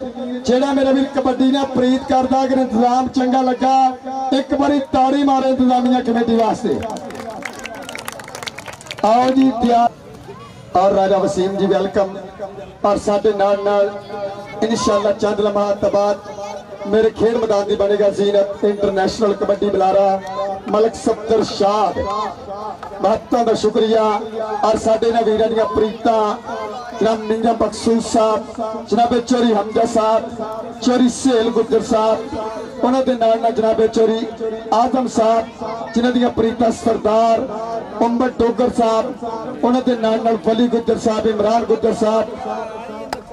जेड़ा मेरा वीर कबड्डी ने प्रीत करता अगर इंतजाम चंगा लगा एक बारी ताड़ी मारे इंतजामिया कमेटी वास्ते। आओ जी तैयार और राजा वसीम जी वेलकम और साडे नाल इंशाअल्लाह चंद लम्हा तो बाद मेरे खेड मैदान की बनेगा जीनत इंटरनेशनल कबड्डी बुलारा मलक सफदर शाह महत्ता का शुक्रिया और साडे ना वीरां दी प्रीतां जनाब मिंजा मकसूद साहब जनाब चोरी हमजा साहब चोरी सेल गुजर साहब उन्होंने नाल जनाब चोरी आजम साहब जिन्हां दी प्रीतां सरदार उम्बर डोगर साहब उन्होंने नाल वली गुजर साहब इमरान गुजर साहब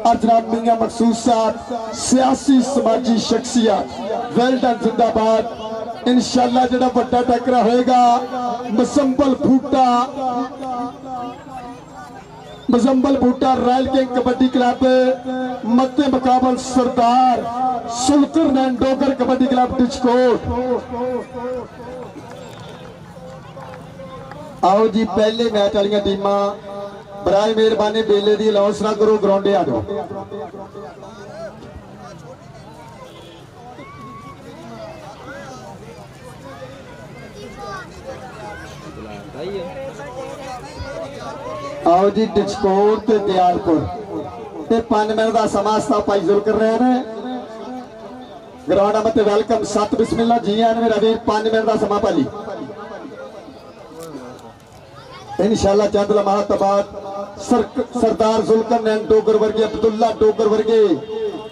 और जनाब मिंजा मकसूद साहब सियासी समाजी शख्सियत वेल डन जिंदाबाद। इंशाअल्लाह जिहड़ा वड्डा टकरा होएगा मजम्बल बूटा रॉयल किंग कबड्डी क्लब मध्य मुकाबल सरदार सुल्कर नैन डोगर कबड्डी क्लब डिचकोट। आओ जी पहले मैच वाली टीमां बराए मेहरबानी बेले की अलाउंस ना करो ग्राउंडे आ जाओ। आओ जी डिचकोट ते दयालपुर ते 5 मिनट का समा अस्ता भाई जुल्कर रहे ने ग्राउंड मत वेलकम सत बिस्मिल्लाह जी आन मेरा वीर 5 मिनट का समा भाजी इंशाअल्लाह चंद लम्हा तो बाद सरदार जुल्कर नैन डोगर वर्गे अब्दुल्ला डोगर वर्गे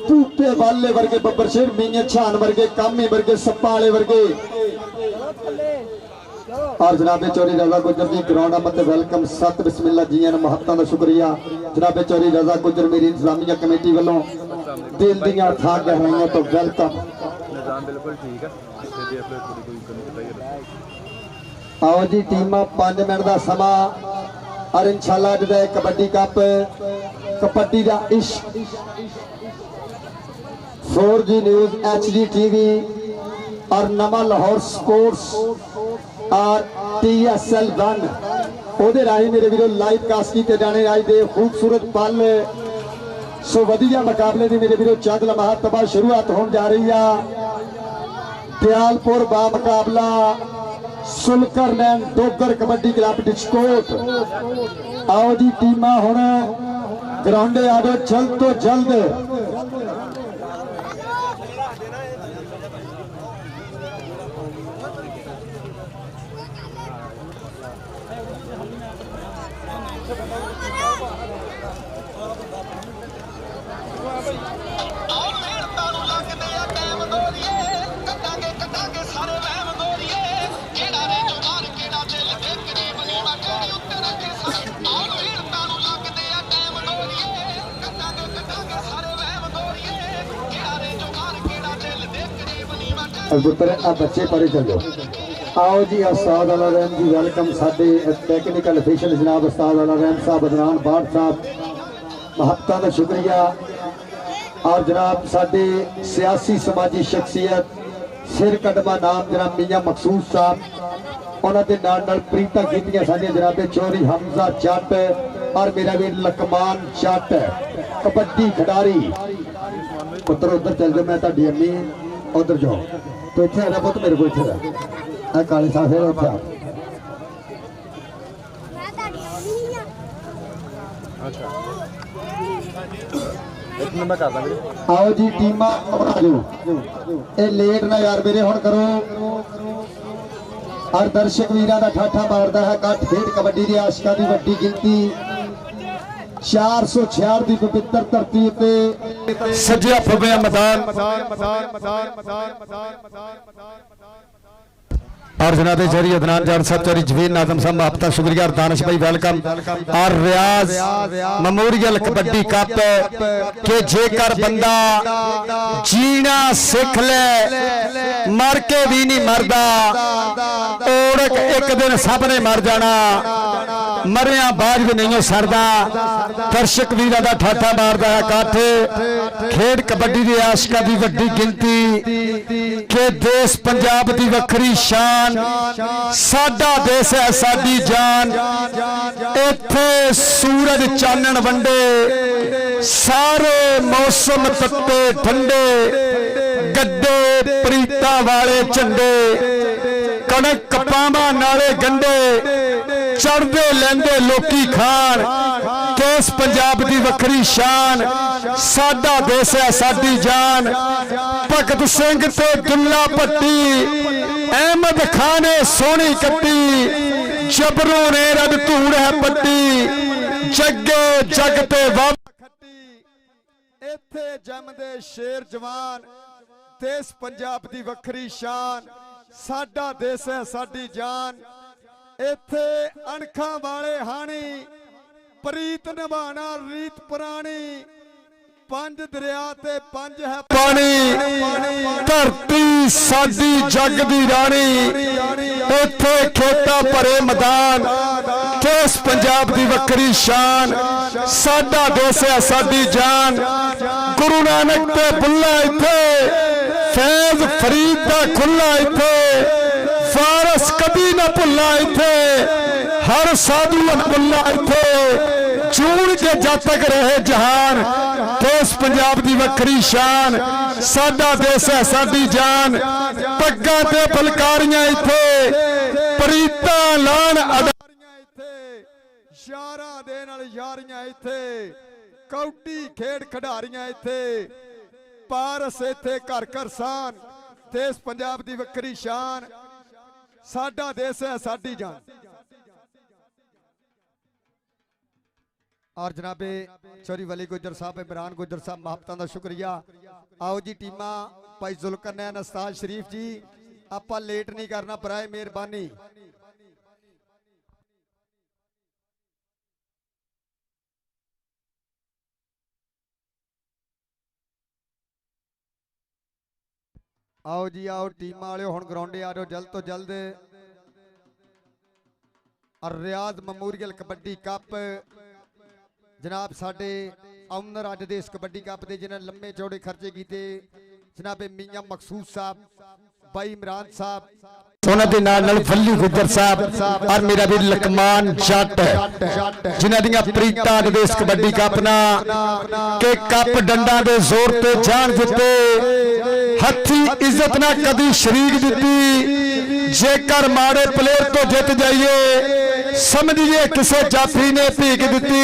पूपे वाले वर्गे बब्बर शेर मीया छान वर्गे कामी वर्गे सप्पा वाले वर्गे और जनाबे चौरी रजा गुजर जी ग्राउंड मत वेलकम सत बिस्मिल्लाह जी आन महत्ता का शुक्रिया जनाबे चौरी रजा गुजर मेरी इंतजामिया कमेटी वालों दिल दियां था गहराइयों तो वेलकम। आओ जी टीमां 5 मिनट का समा और इंशाअल्लाह जो कबड्डी कप कबड्डी का इश्क 4G न्यूज़ HD TV और नवा लाहौर स्पोर्ट्स और TSL 1 ओदे राही मेरे वीरों लाइव कास्ट किए जाने आज दे खूबसूरत पल सो वधिया मुकाबले की मेरे वीरों चंद लम्हा तबा शुरुआत होने जा रही है। दयालपुर बा मुकाबला सुल्कर नैन डोगर कबड्डी क्लब डिचकोट। आओ जी टीमां हुण ग्राउंडे आ जाओ जल्द तो जल्द। बच्चे परे चलो। आओ जी उस्ताद अला रहम जी वेलकम साडे टेक्निकल ऑफिशियल जनाब उस्ताद अला रहम साहब अदनान बाट साहब महत्ता का शुक्रिया और जनाब साडे सियासी समाजी शख्सियत सिर कदमा नाम जनाब मियां मकसूद साहब उन्होंने नाल प्रीता कीतियां साडियां जनाबे चौरी हमजा जट और मेरा वीर लकमान जट कबड्डी खिडारी पुत्र उधर चल जाओ मैं तुहाडी अम्मी उधर जाओ तो इतने आ पुत मेरे को इतने काले साहब फिर उठा। आओ जी टीमां लेट ना यार मेरे हुण करो और दर्शक वीरां दा ठाठा मारदा है कट खेड कबड्डी दी आशिकां दी वड्डी गिनती 466 की पवित्र धरती पे सजिया फबिया मैदान और जनाब चौरी अदनान जाट साहब चौरी जवीर नाजम साहब आपका शुक्रिया और दानिश भाई वेलकम और रियाज मेमोरियल कबड्डी कप के जेकर बंदा जीना सीख ले मर के भी नहीं मरदा और एक दिन सब ने मर जाना मरिया बाज भी नहीं सरदा। दर्शक वीरां दा ठाठा मारदा है कट खेड कबड्डी दी आशिकां दी वड्डी गिनती के देश पंजाब दी वखरी शान साडा देश है साडी जान इत्थे सूरज चानन वंडे सारे मौसम तत्ते ठंडे गड्डे प्रीता वाले झंडे कणक कपावां नाले गंडे चढ़दे लैंदे लोकी खान केस पंजाब दी वखरी शान साडा देश है साडी जान भगत सिंह ते दुल्ला भट्टी अहमद खान ने सोहनी कट्टी जबरों ने रब धूड़ है पट्टी जगे जगते वाव खट्टी इत्थे जमदे शेर जवान देश पंजाब दी वखरी शान साडा देश है साडी जान इत्थे अणखां वाले हानी प्रीत निभाना रीत पुरानी पंज दरिया ते पंज है पानी धरती साडी जग दी रानी इत्थे खेता भरे मैदान केस पंजाब दी वखरी शान साडा देश है साडी जान गुरु नानक ते बुल्ला इत्थे फैज फरीद दा खुला इत्थे फारस कभी ना भुला इत्थे हर साधु अनबुल्ला इत्थे चूड़ के जद तक रहे जहान देश पंजाब दी वखरी शान साडा देश है साडी जान पग्गां ते फलकारियां इत्थे प्रीतां लाण अडारियां इत्थे यारां दे नाल यारियां इत्थे कौटी खेड खिडारियां इत्थे पारस इत्थे घर घर सान देश पंजाब दी वखरी शान साडा देश है साडी जान। और जनाबे चौरी वली गुजर साहब इमरान गुजर साहब महबतां दा शुक्रिया। आओ जी टीमा भाई जुल्करनैन उस्ताद शरीफ जी आपां लेट नहीं करना बराए मेहरबानी। आओ जी आओ टीम वाले हुण ग्राउंडे आ जाओ जल्द तो जल्द। और रियाज मेमोरियल कबड्डी कप जनाब साडे ऑनर अज दे इस कबड्डी कप दे जिन्हें लम्बे चौड़े खर्चे किए जनाबे मियां मकसूद साहब भाई इमरान साहब उन्होंने नाल वली गुजर साहब और मेरा भी लकमान जट जिन्हां दियां प्रीतां अज दे इस कबड्डी कप ना के कप डंडा दे जोर ते जान दिते हथी इज्जत ना कदी शरीक दिती जेकर माड़े प्लेयर तो जित जाइए समझिए किसे जाफी ने भीख दिती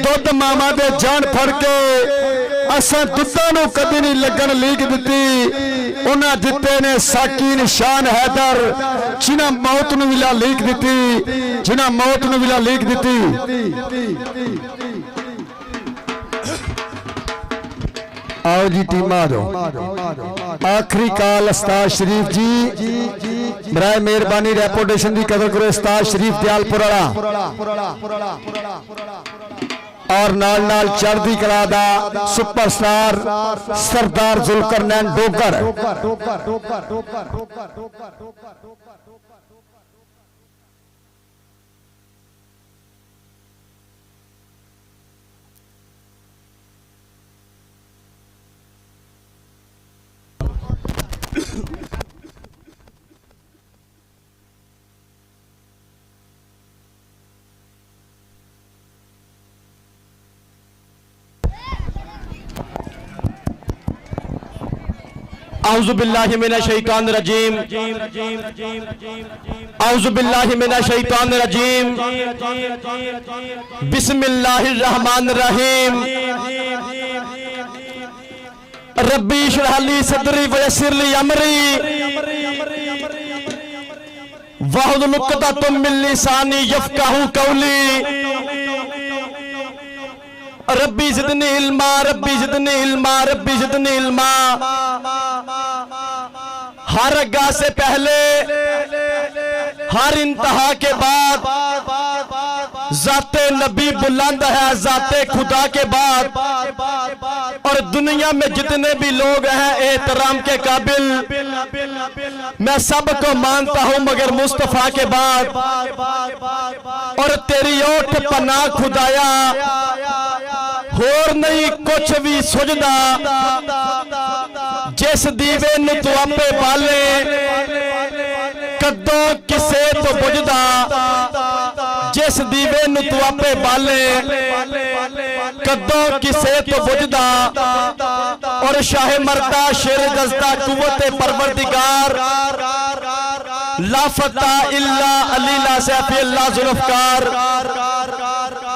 दुध मामा दे जान फड़ के असां दुद्धां नूं कदी नहीं लगन लीक दिती उन्हां दिते ने साकी निशान हैदर जिन्हां मौत नूं विला लीक दिती जिन्हां मौत नूं विला लीक दिती। आओ जी टीम आ जाओ आखिरी काल उस्ताद शरीफ जी बराए मेहरबानी रेपुटेशन की कदर करो उस्ताद शरीफ दयालपुर और नाल नाल चढ़दी कला दा सुपरस्टार सरदार जुल्करनैन डोगर। औज़ु बिल्लाहि मिनश शैतानिर रजीम औज़ु बिल्लाहि मिनश शैतानिर रजीम बिस्मिल्लाहिर रहमानिर रहीम रब्बी इश्रह ली सदरी वयस्सिर ली अमरी वहलुल उक़दतम मिन लिसानी यफ़क़हू क़ौली रब्बी ज़िदनी इल्मा रब्बी ज़िदनी इल्मा रब्बी ज़िदनी इल्मा। हर अग्गा से पहले हर इंतहा के बाद ज़ाते नबी बुलंद है ज़ाते खुदा के बाद और दुनिया में जितने भी लोग हैं एहतराम के काबिल मैं सबको मानता हूं मगर मुस्तफा के बाद। और तेरी ओठ पनाह खुदाया होर नहीं कुछ भी सुझदा जिस दीवे नु तू आपे बाले कदों किसे तो बुझदा जिस दीवे नूं तू आपे बाले कदों किसे तो बुझदा और शाहे मरदा शेर गजदा कुव्वते परवरदिगार ला फता इल्ला अली ला सैफी अल्लाह जुल्फकार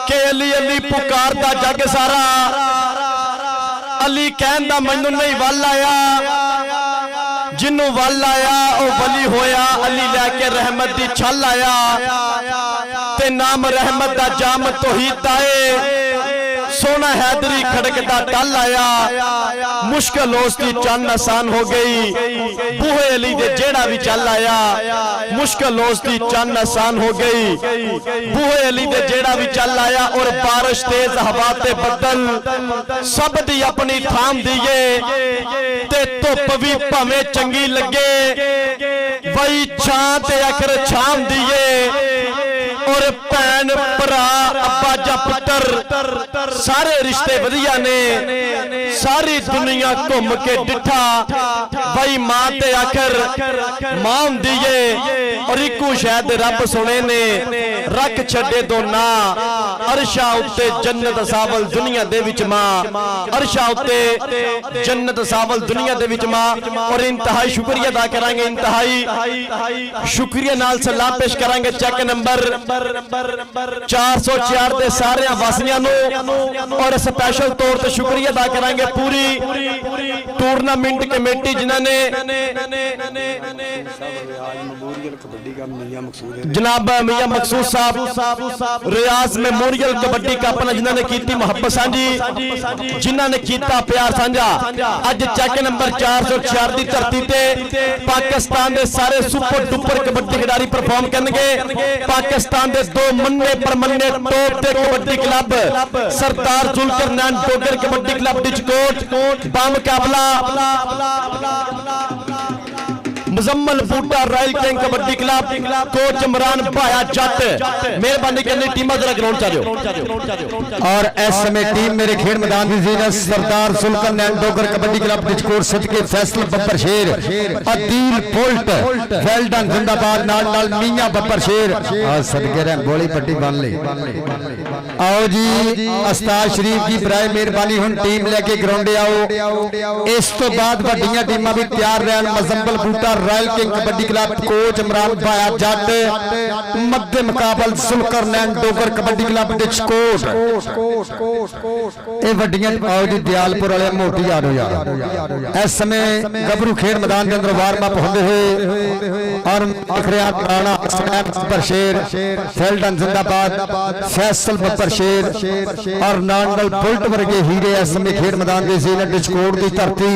के अली अली पुकारदा जग सारा अली कहंदा मैनू नहीं वल आया जिन्नू वल आया ओ वली होया अली लैके रहमत दी छल आया ते नाम रहमत दा जाम तौहीद दा है सोना हैदरी खड़कदा टल आया मुश्किल उसकी चन आसान हो गई बूहे अली दे जेड़ा भी चल आया मुश्किल उसकी चन आसान हो गई बूहे अली दे जेड़ा भी चल आया और बारिश तेज हवा ते बदल सब दी अपनी थाम दिए ते धुप भी भावें चंगी लगे वही छां ते अखर छाम दिए और भैन भरा अब्बा जा पुत्र सारे रिश्ते वधिया ने सारी दुनिया घूम के डिठा भाई मां ते आखिर मां हुंदी है और इकू शायद रब सुने ने रख छड़े दो ना अरशा उत्ते जन्नत सावल दुनिया दे विच मां अरशा उत्ते जन्नत सावल दुनिया दे विच मां और इंतहाई शुक्रिया अदा करांगे इंतहाई शुक्रिया नाल सलाम पेश करांगे चेक नंबर 404 दे सारे वासियां नूं और स्पेशल तौर ते शुक्रिया अदा करांगे पूरी टूर्नामेंट कमेटी जिन्हां ने जनाब मियां मकसूद साहब रियाज मेमोरियल कबड्डी कप जिन्हां ने कीती मुहब्बत सांझी जिन्हां ने कीता प्यार साझा अज चेक नंबर 404 दी धरती ते पाकिस्तान दे सारे सुपर डुपर कबड्डी खिडारी परफॉर्म करनगे पाकिस्तान दे दो मन्ने परमन्ने टॉप दे कबड्डी क्लब सरदार जुल्करनैन डोगर कबड्डी क्लब डिचकोट बामुकाबला Muzammil Boota royal king kabaddi club coach Imran Bhaya Jatt मेहरबानी करनी टीम जरा ग्राउंड च और इस समय टीम मेरे खेल मैदान की जीनत सरदार जुल्करनैन डोगर कबड्डी क्लब डिचकोट सदके फैसल बब्बर शेर अदील पोल्ट वेल्डन जिंदाबाद नाल नाल मियां बब्बर शेर आज सदके रहन बोली पट्टी बन ले आओ जी उस्ताद शरीफ जी बराए मेहरबानी हुन टीम लेके ग्राउंड आओ इस तो बाद वड्डियां टीमां भी तैयार रहन Muzammil Boota royal king kabaddi club coach Imran Bhaya Jatt मध्य मुकाबल जुल्करनैन डोगर कबड्डी क्लब डिचकोट ये वड्डियां आओ जी दयालपुर वाले मोटी आ रहे यार इस समय गबरू खेल मैदान के अंदर वार्म अप होंदे हुए और अखरिया राणा बब्बर शेर फेल्डन जिंदाबाद फैसल बब्बर शेर और नांगल पुल्ट वर्गे हीरे इस समय खेल मैदान के जीनत डिचकोट की धरती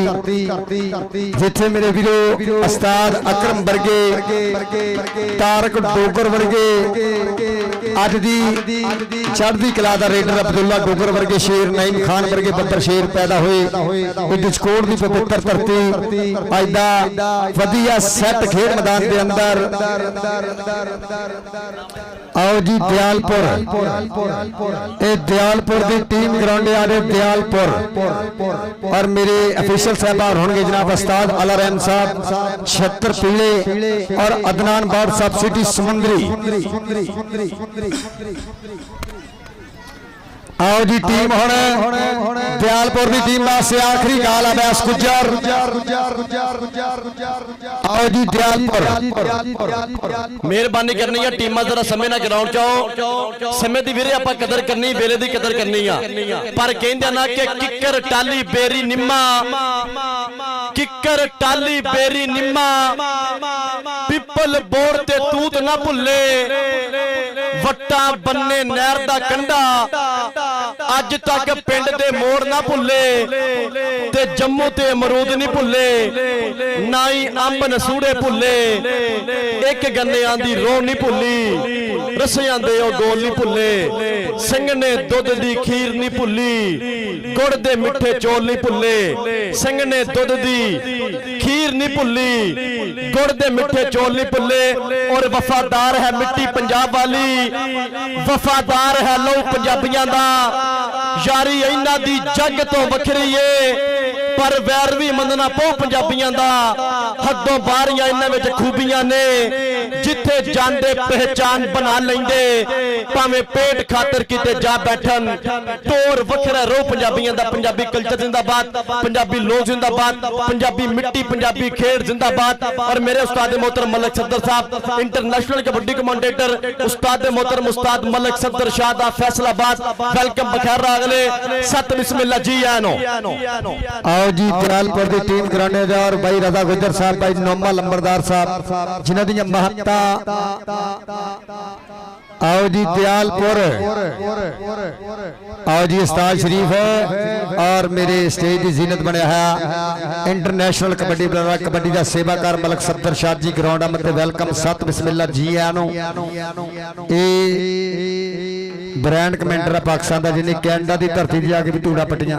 जिथे मेरे वीरो उस्ताद अकरम वर्गे तारक डोगर वर्गे अज दी चढ़दी कला दा रेडर अब्दुल्ला डोगर वर्गे शेर नईम खान वर्गे बब्बर शेर पैदा हुए डिचकोट की पवित्र धरती अज दा वधिया सैट खेल मैदान के अंदर आओ जी दयालपुर दयालपुर की टीम ग्राउंड आ रहे दयालपुर और मेरे अफीशियल साहब होंगे जनाब उस्ताद अला रहम साहब 76 पीले और अदनान बाट साहब सिटी समुंदरी आओ जी टीम हुण दयालपुर की टीम वास्ते आखिरी गाल है बैस गुजर आओ जी दयालपुर मेहरबानी करनी है टीमां जरा समय ना ग्राउंड चाओ समय दी वीरे आपां कदर करनी वेले दी कदर करनी आ पर कहंदे ना कि किक्कर टाली बेरी निम्मा किक्कर टाली बेरी निम्मा पिपल बोर ते तूत ना भुल्ले वट्टा बन्ने नहर दा कंढा अज तक पिंड दे मोड़ ना भुल्ले ते जम्मू ते अमरूद नहीं भुल्ले ना ही अंब नसूड़े भुल्ले एक गन्ने आंदी रोह नहीं भुल्ली रसियां दे ओ गोल नहीं भुल्ले संघने दुध दी खीर नहीं भुल्ली गुड़ दे मिठे चौल नहीं भुल्ले संघने दुध दी खीर नहीं भुल्ली गुड़ दे मिठे चौल नहीं भुल्ले और वफादार है मिट्टी पंजाब वाली वफादार है लहू पंजाबियां दा यारी इन्हां दी जग तो वखरी है पर वैर भी मनना पौ पंजाबियां दा हदों बाहरियां इन्हां विच खूबियां ने जिथे जांदे पहचान बना लेंदे भावें पेट खातर किते जा बैठन टोर वखरा रो पंजाबियों दा पंजाबी कल्चर जिंदाबाद पंजाबी लोग जिंदाबाद पंजाबी मिट्टी पंजाबी खेड जिंदाबाद। और मेरे उस्ताद मोहतरम मलिक सफदर साहब इंटरनेशनल कबड्डी कमेंटेटर उस्ताद मोहतरम उस्ताद मलिक सफदर शाह दा फैसलाबाद वेलकम बखैर अगले सत बिस्मिल्लाह जी आनो आओ जी दयालपुर की टीम कराने जा और भाई रजा गुजर साहब भाई नोमा लंबरदार साहब जिन्हों दी महत्ता आओ जी दयालपुर आओ जी उस्ताद शरीफ है और मेरे स्टेज की जीनत बनया है इंटरनेशनल कबड्डी प्लेयर कबड्डी का सेवाकार मलिक सफदर शाह जी ग्राउंड मत वेलकम सत बिस्मिल्लाह जी आनो ब्रांड कमेंटर है पाकिस्तान का जिन्हें कैनेडा की धरती से आके भी धूड़ा पट्टियां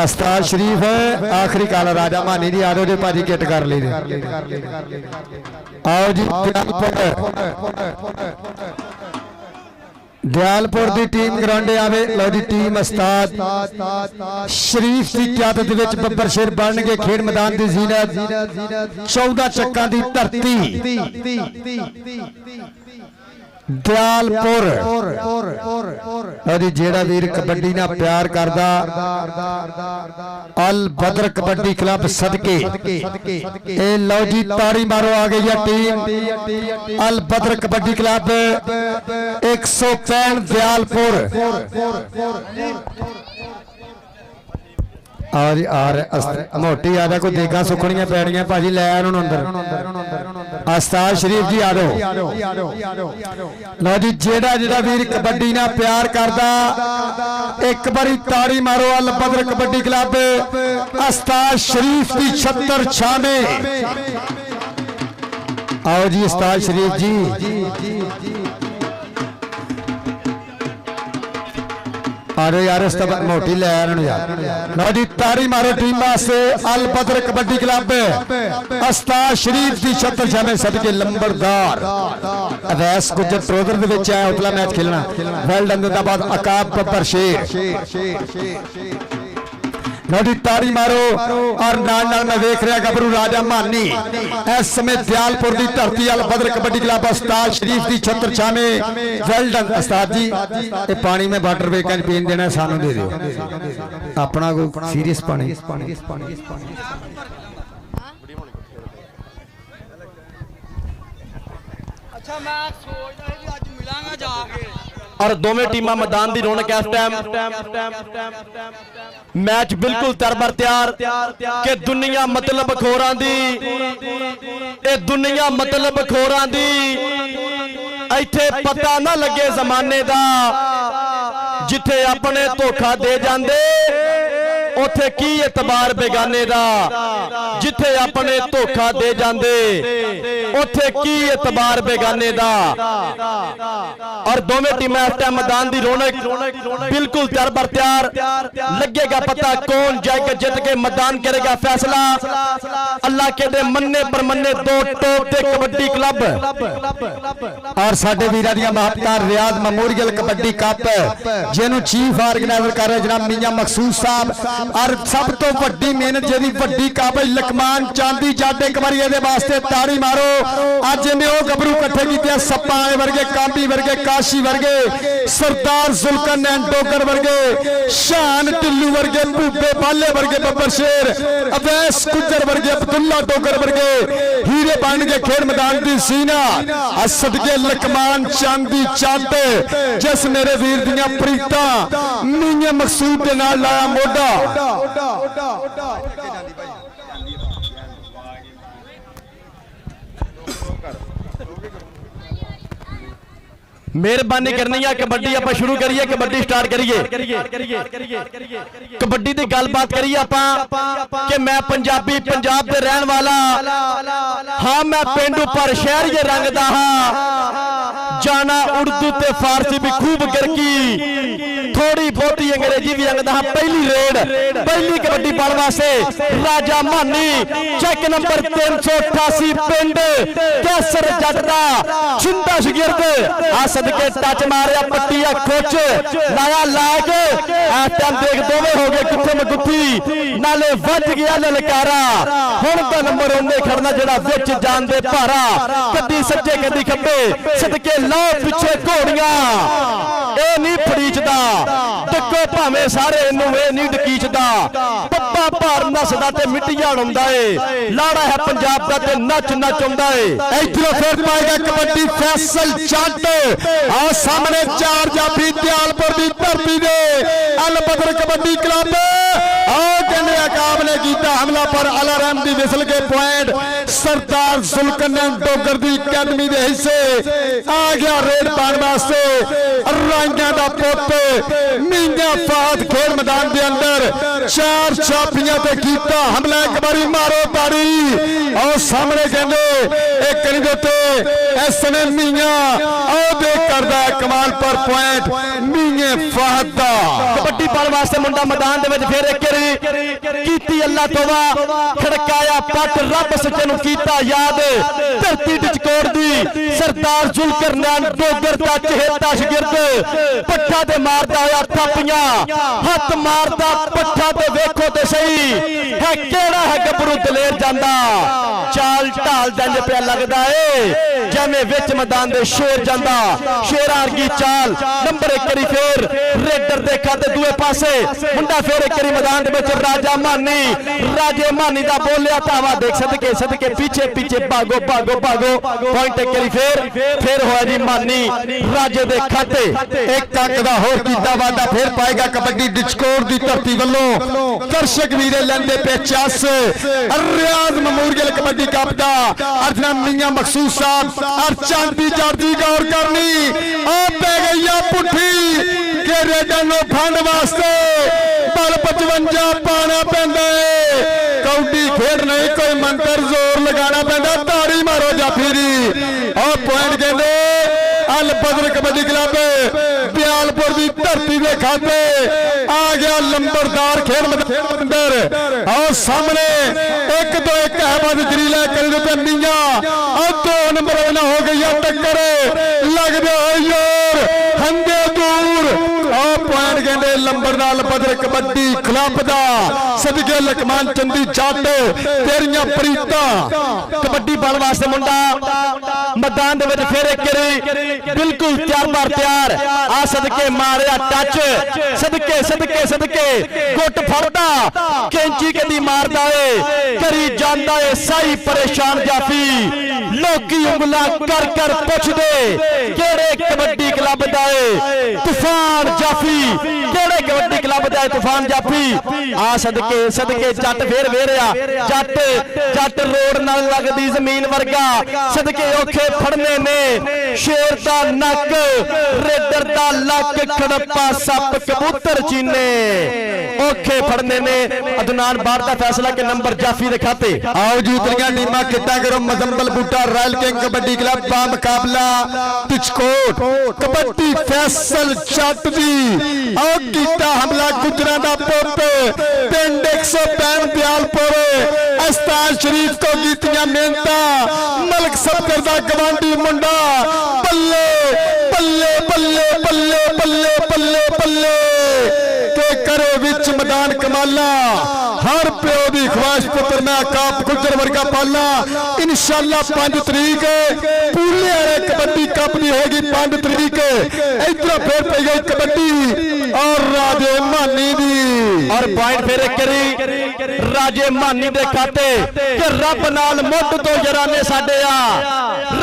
उस्ताद शरीफ है आखिरी काला राजा मानी जी आदो जी भाजी किट कर ली आओ जी दयालपुर की टीम ग्राउंडे आवे लो जी टीम उस्ताद शरीफ की क्यादत विच बब्बर शेर बन गए खेड मैदान की जीनत 14 चक्कां की धरती दयालपुर जेड़ा वीर कबड्डी ना प्यार करदा अल बदर कबड्डी क्लब सदके ए लो जी ताड़ी मारो आ गई है टीम अल बदर कबड्डी क्लब 165 दयालपुर और मोटी आदा कोई देगा सुखनियां पैड़ियां भाजी लै अंदर उस्ताद शरीफ जी आ लो जी जेड़ा जेड़ा वीर कबड्डी ना प्यार करदा एक बारी ताड़ी मारो अल बदर कबड्डी क्लब उस्ताद शरीफ की छत्तर छाने आओ जी उस्ताद शरीफ जी अरे यार मोटी लै लो जी तारी मारो टीम वास्ते अल बदर कबड्डी क्लब उस्ताद शरीफ की छत्तर छाने सदके लंबरदार अवैस गुजर ट्रोदर दे विच आया उतला मैच खेलना वेल डन जिंदाबाद अकाब बब्बर शेर नोटी ताड़ी मारो और नाल नाल मैं देख रहा गबरू राजा मानी इस समय दयालपुर की धरती अल बदर कबड्डी क्लब उस्ताद शरीफ की छत्तर छाने वेल डन उस्ताद जी ये पानी में वाटर बेकन पीन देना सानू दे दियो अपना कोई सीरियस पानी अच्छा मैं सोचदा है कि आज मिलांगा जाके और दोवें टीमां मैदान की रौनक इस टाइम मैच बिल्कुल तरबर तैयार कि दुनिया मतलब खोरां दी ए दुनिया मतलब खोरां दी इत्थे पता ना लगे जमाने दा जिथे अपने धोखा दे जांदे उथे की एतबार बेगाने दा जिथे अपने धोखा दे जांदे उथे की एतबार बेगाने दा। और दोवें टीमें इस टाइम मैदान की रौनक बिल्कुल तरबर तैयार लगेगा पता कौन जाएगा जित के मैदान करेगा फैसला अल्लाह के दे मन्ने पर मन्ने दो टॉप दे कबड्डी क्लब और साडे वीरां दी महत्ता रियाज मेमोरियल कबड्डी कप जिन्हों चीफ ऑर्गेनाइजर कर रहे जनाब मियां मकसूद साहब और सब तो वड्डी मेहनत जी वड्डी काबज लकमान चांदी जट एक बार ये वास्ते ताड़ी मारो अज इन्हें वो गबरू कट्ठे किए सप्पा वर्गे कांबी वर्गे काशी वर्गे सरदार जुल्कन नैन डोगर वर्गे शान टिल्लू वर्गे भूपे बाले वर्गे बब्बर शेर अवैस गुजर वर्गे अब्दुल्ला डोगर वर्गे हीरे बन के खेड मैदान की सीना सदके लकमान चांदी चांटे जिस मेरे वीर दियां प्रीता मियां मकसूद के नाल लाया मोढा मेहरबानी करनी है कबड्डी आप शुरू करिए कबड्डी स्टार्ट करिए कबड्डी की गलबात करिए आप कि मैं पंजाबी पंजाब के रहने वाला हाँ मैं पेंडू पर शहर ये रंगदा हाँ जाना उर्दू ते फारसी भी खूब गिरकी थोड़ा थोड़ी बहुती अंग्रेजी भी अंगदा पहली रेड पहली कबड्डी पाने वास्ते राजा मानी चेक नंबर 388 पिंड कैसर जट दा छिंदा शगिर्द आ सदके टच मारिया पट्टिया खोच लाया लाग टाइम देख दोवे हो गए किथे मगुथी नाले वज गया ललकारा हुण तो नंबर उन्ने खड़ना जेड़ा विच जान दे भारा कदी सज्जे कदी खब्बे सदके लो पिछे घोड़ियां ए नहीं फड़ीचदा टक्को भावें सारे इनू ए नहीं डकीचदा पप्पा भार नसदा ते मिट्टियां उड़ाउंदा ए लाड़ा है पंजाब दा ते नच नच आउंदा ए इधरों फिर पाएगा कबड्डी फैसल जट और सामने चार जाफी दयालपुर की धरती दे अल बदर कबड्डी क्लब कहने अकाब ने किया हमला पर अलारम की विसल के पॉइंट सरदार जुल्करनैन डोगर की अकेडमी के हिस्से आ गया रेड पाने वास्ते राइया का पुत मींगा फात खेल मैदान के अंदर चार छापियां ते कीता हमला एक बारी मारो ताड़ी और सामने कहते एक करी देते एसने मींगा और देख करदा कमाल पर पॉइंट मींगे फात दा कबड्डी पाने वास्ते मुंडा मैदान दे विच फिर एक कीती अल्लाह तौबा खड़काया पट रब सच्चे नु कीता याद धरती टिचकोड़ दी सरदार जुल्करनैन डोगर दा चहेता शगिर्द पट्ठा ते मारदा होया थापियां हथ मारदा पट्ठा ते वेखो ते सही है केड़ा है गबरू दलेर जांदा चाल ढाल जंज पे लगदा है जिवें विच मैदान दे शेर जांदा शेरां वर्गी चाल नंबर एक करी फिर रेडर दे खाते दूए पासे मुंडा फिर एक करी मैदान दे विच राजा मानी राजे मानी दा बोलिया धावा देख सदके पीछे पीछे भागो भागो भागो पॉइंट एक करी फिर होया जी मानी राजे दे खाते एक अंक दा होर कीता वादा फिर पाएगा कबड्डी डिचकोर दी धरती वल्लों दर्शक वीरे लैंदे पे चस रियाज मेमोरियल कबड्डी कप दा अर्जना मियां मखसूस साहब और चांदी जार्जी गौर करनी आ पै गई पुठी के रेडर नु फंड वास्ते बल 55 पाना पैंदा है कौडी खेड नहीं कोई मंत्र जोर लगाना पैंदा ताड़ी मारो जाफीरी और पॉइंट कहते अल बदर कबड्डी क्लब दयालपुर की धरती के खाते आ गया लंबरदार खेल मैदान और सामने एक तो एक है बद जरीला कर मियां और 2 नंबर हो गई टक्कर लग गया हंदे दूर और पॉइंट कहते लंबरदार बदर कबड्डी क्लब का सदके लकमान चंदी जट तेरिया प्रीता कबड्डी बल वास्ते मुंडा मैदान दे विच फिर एक बिल्कुल तैयार बार तैयार आ सदके मारिया टच सदके गुट फड़दा कैंची कदी मारदा है करी जांदा है सही परेशान जाफी लोकी उंगला कर कर पुछदे केड़े कबड्डी क्लब दा है तूफान जाफी केड़े कबड्डी क्लब दा है तूफान जाफी आ सदके जट फिर वेरिया जट रोड नाल लगदी जमीन वर्गा सदके औखे फड़ने ने शेर दा नक रेडर दा लक खड़प्पा सप कबूतर चीने औखे फड़ने ने अदनान बार दा फैसला के नंबर जाफी दे खाते आओ जी उतरिया टीमां किता करो मजम्बल बूटा रॉयल किंग कबड्डी क्लब का मुकाबला तिचकोट कबड्डी फैसल जट दी आओ कीता हमला गुजरा दा पुत पिंड 165 दयालपुर अस्तान शरीफ को कीतियां मेहनता मलक सफर दा गवांडी मुंडा बल्ले बल्ले बल्ले बल्ले बल्ले बल्ले बल्ले ते करे विच मैदान कमाला हर प्यो दी ख्वाहिश पुत्र मैं काप गुजर वर्गा पालना इंशाअल्लाह 5 तरीक पूरे वाले कबड्डी कप दी होगी 5 तरीक इधर फिर पई गई कबड्डी और राजे मानी दी और पॉइंट फिर करी राजे मानी दे खाते कि रब नाल मुੱਢ तो जराने साडे आ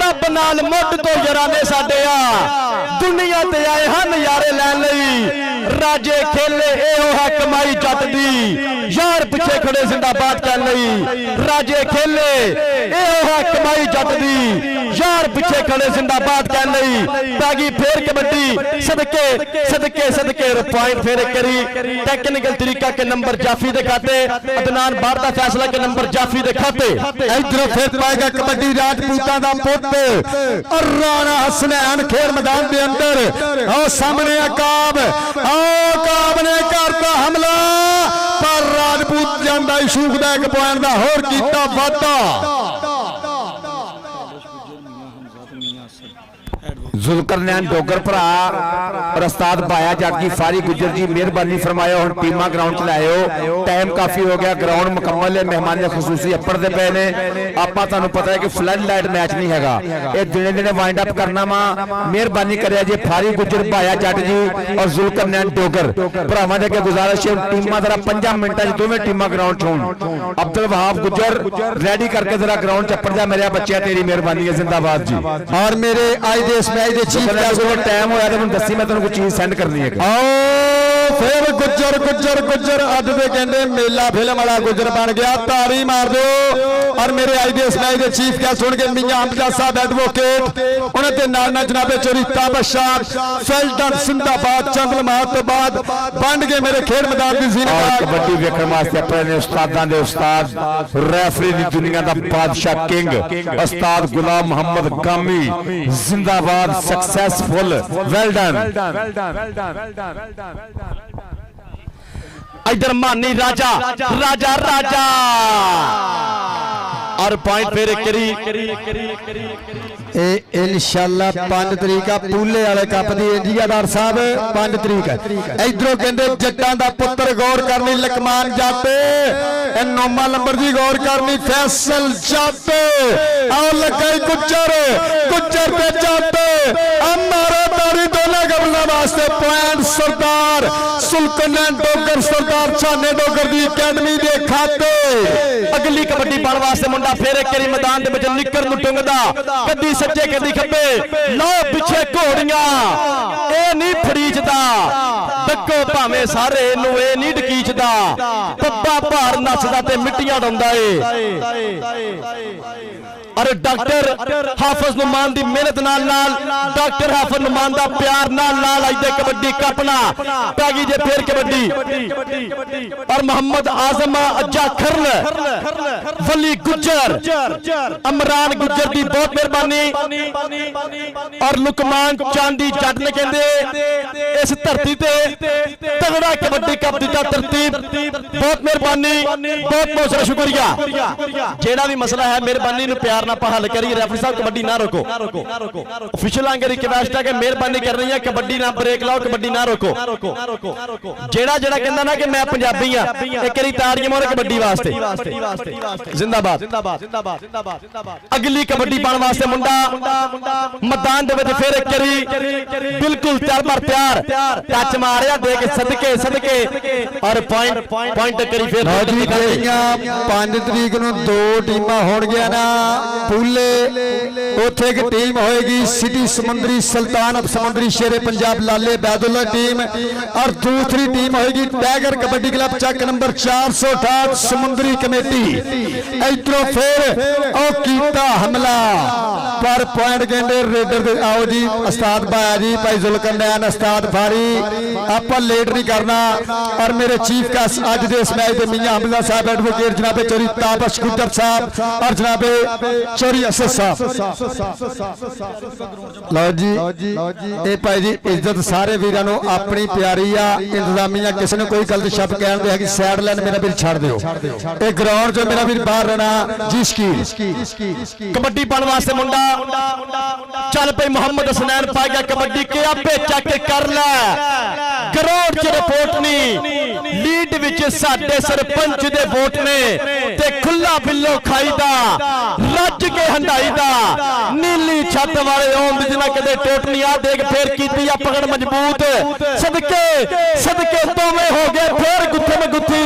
रब नाल मुੱਢ तो जराने साडे आ दुनिया ते आए हन यारे लैन लई राजे खेले एहो है कमाई जट दी यार पिछे खड़े जिंदाबाद कर लई राजे खेले एहो है कमाई जट दी यार पिछे खड़े जिंदाबाद कर लई तागी फिर कबड्डी सदके सदके सदके पॉइंट फिर करी टेक्निकल तरीका के नंबर जाफी दे खाते अदनान बार दा फैसला के नंबर जाफी दे खाते इधर फिर पाएगा कबड्डी राजपूतां दा पुत और राणा हसनैन खेल मैदान के अंदर और सामने अकाब काब ने करता हमला पर राजपूत ਜਾਂਦਾ ਇਸ਼ੂਕ ਦਾ 1 ਪੁਆਇੰਟ ਦਾ ਹੋਰ ਕੀਤਾ ਵਾਧਾ जुल्करनैन डोगर भरा और उस्ताद बाया जट की फारी गुजर जी मेहरबानी फरमायो हुण टीमां ग्राउंड च लाओ टाइम काफ़ी हो गया ग्राउंड मुकम्मल है मेहमान खसूसी अपड़ते पे ने आपां तुहानूं पता है कि फ्लड लाइट मैच नहीं हैगा ये दिने दिने वाइंड अप करना वा मेहरबानी करिया जी फारी गुजर बाया जट जी और जुल्करनैन डोगर भरावां दे अगे गुजारिश है टीमां जरा 5 मिनटां च दोवें टीमां ग्राउंड च होण अब्दुल वहाब गुजर रेडी करके जरा ग्राउंड च अपड़ जा मेरे बच्चे तेरी मेहरबानी है जिंदाबाद जी और मेरे आज दे इस मैच दे चीफ टाइम होया तो दसी मैं तेन कोई चीज सेंड करनी है आओ फिर गुजर गुजर गुजर अज दे कहंदे मेला फिल्म वाला गुजर बन गया तारी मार दो और मेरे आज दे इस मैच दे चीफ गेस्ट होणगे मियां हमजा साहब एडवोकेट उन्हां दे नाल नाल जनाबे चोरीता बशार फैल्टन जिंदाबाद चंद लम्हात तो बाद बन गए मेरे खेल मैदान दी जीनत कबड्डी वेखण वास्ते अपने उस्तादां दे उस्ताद रेफरी दी दुनिया दा बादशाह किंग उस्ताद गुलाम मोहम्मद गामी जिंदाबाद सक्सेसफुल वेल डन इधर मानी राजा राजा राजा और पॉइंट फेरे करी इंशाअल्लाह 5 तरीक पूले वाले कप दी इंजियादार साहब 5 तरीक इधरों कहते जट्टां दा पुत्र गौर करनी लकमान जाते नोमा लंबर जी गौर करनी फैसल जाते और लगे गुजर गुजर पे जाते हमारा तारी दोनों गबला वास्ते पॉइंट सरदार सुल्कनैन डोगर सरदार छाने डोगर दी अकेडमी दे खाते अगली कबड्डी पाने वास्ते मुंडा फेरे करी मैदान दे विच निकर नु टुंगदा कदी सज्जे कदी खब्बे लो पिछे घोड़ियां ए नहीं फड़ीचदा डक्को भावें सारे इनू ए नहीं डकीचदा पप्पा भार नसदा ते मिट्टियां डोंदा ए और डॉक्टर हाफिज नुमान दी मेहनत नाल नाल डॉक्टर हाफिज नुमान दा प्यार नाल नाल अज दे कबड्डी कपना पैगी जे फिर कबड्डी और मोहम्मद आजम अज्जा खरल वली गुजर अमरान गुजर दी बहुत मेहरबानी और लुकमान चांदी जट ने कहंदे इस धरती ते तगड़ा कबड्डी कप दिता तरतीब बहुत मेहरबानी बहुत बहुत शुक्रिया जेड़ा भी मसला है मेहरबानी नु प्यार ना हल करिए रेफरी साहब कबड्डी ना रोको ऑफिशियल आंगे रिक्वेस्ट है कि मेहरबानी कर रही है कबड्डी ना ब्रेक लाओ कबड्डी ना रोको जेड़ा जेड़ा कहंदा ना कि मैं पंजाबी हां एक करी ताड़ियां मारो कबड्डी वास्ते जिंदाबाद अगली कबड्डी पाने वास्ते मुंडा मैदान दे विच फिर करी बिल्कुल तैयार पर तैयार टच मारिया दे के सदके सदके और पॉइंट करी फिर 5 तरीक नु 2 टीमां होणगियां ना पूले उथे एक टीम होएगी सिटी समुंदरी सुल्तान ऑफ समुंदरी शेरे पंजाब लाले बैदुल्ला टीम और दूसरी टीम होएगी टाइगर कबड्डी क्लब चक नंबर 468 समुंदरी कमेटी इधरों फिर ओ कीता हमला पर पॉइंट कहंदे रेडर दे आओ जी उस्ताद बाया जी भाई जुल्करनैन उस्ताद फारी आप लेट नहीं करना और मेरे चीफ का आज दे इस मैच दे मियां हमजा साहब एडवोकेट जनाबे चोरी ताबश गुजर साहब और जनाबे चोरी असद साहब लो जी ए भाई जी इज्जत सारे वीरां नूं अपनी प्यारी आ इंतजामिया किसी ने कोई गलत शब्द कहण दे है कि साइड लाइन मेरा वीर छड़ दिओ ए ग्राउंड जो मेरा वीर बाहर रहना जी स्कील कबड्डी पाने वास्ते मुंडा चल पे मोहम्मद हसनैन पा गया कबड्डी के आपे चेक कर ले ग्राउंड च रिपोर्ट नहीं लीड विच साडे सरपंच दे वोट ने ते खुला बिल्लो खाई दा रज के हंडाई दा नीली छत वाले ओम जिना कदे टोट नहीं आ देख फिर कीती आ पकड़ मजबूत सदके सदके दोवें हो गए फिर गुत्थे में गुत्थी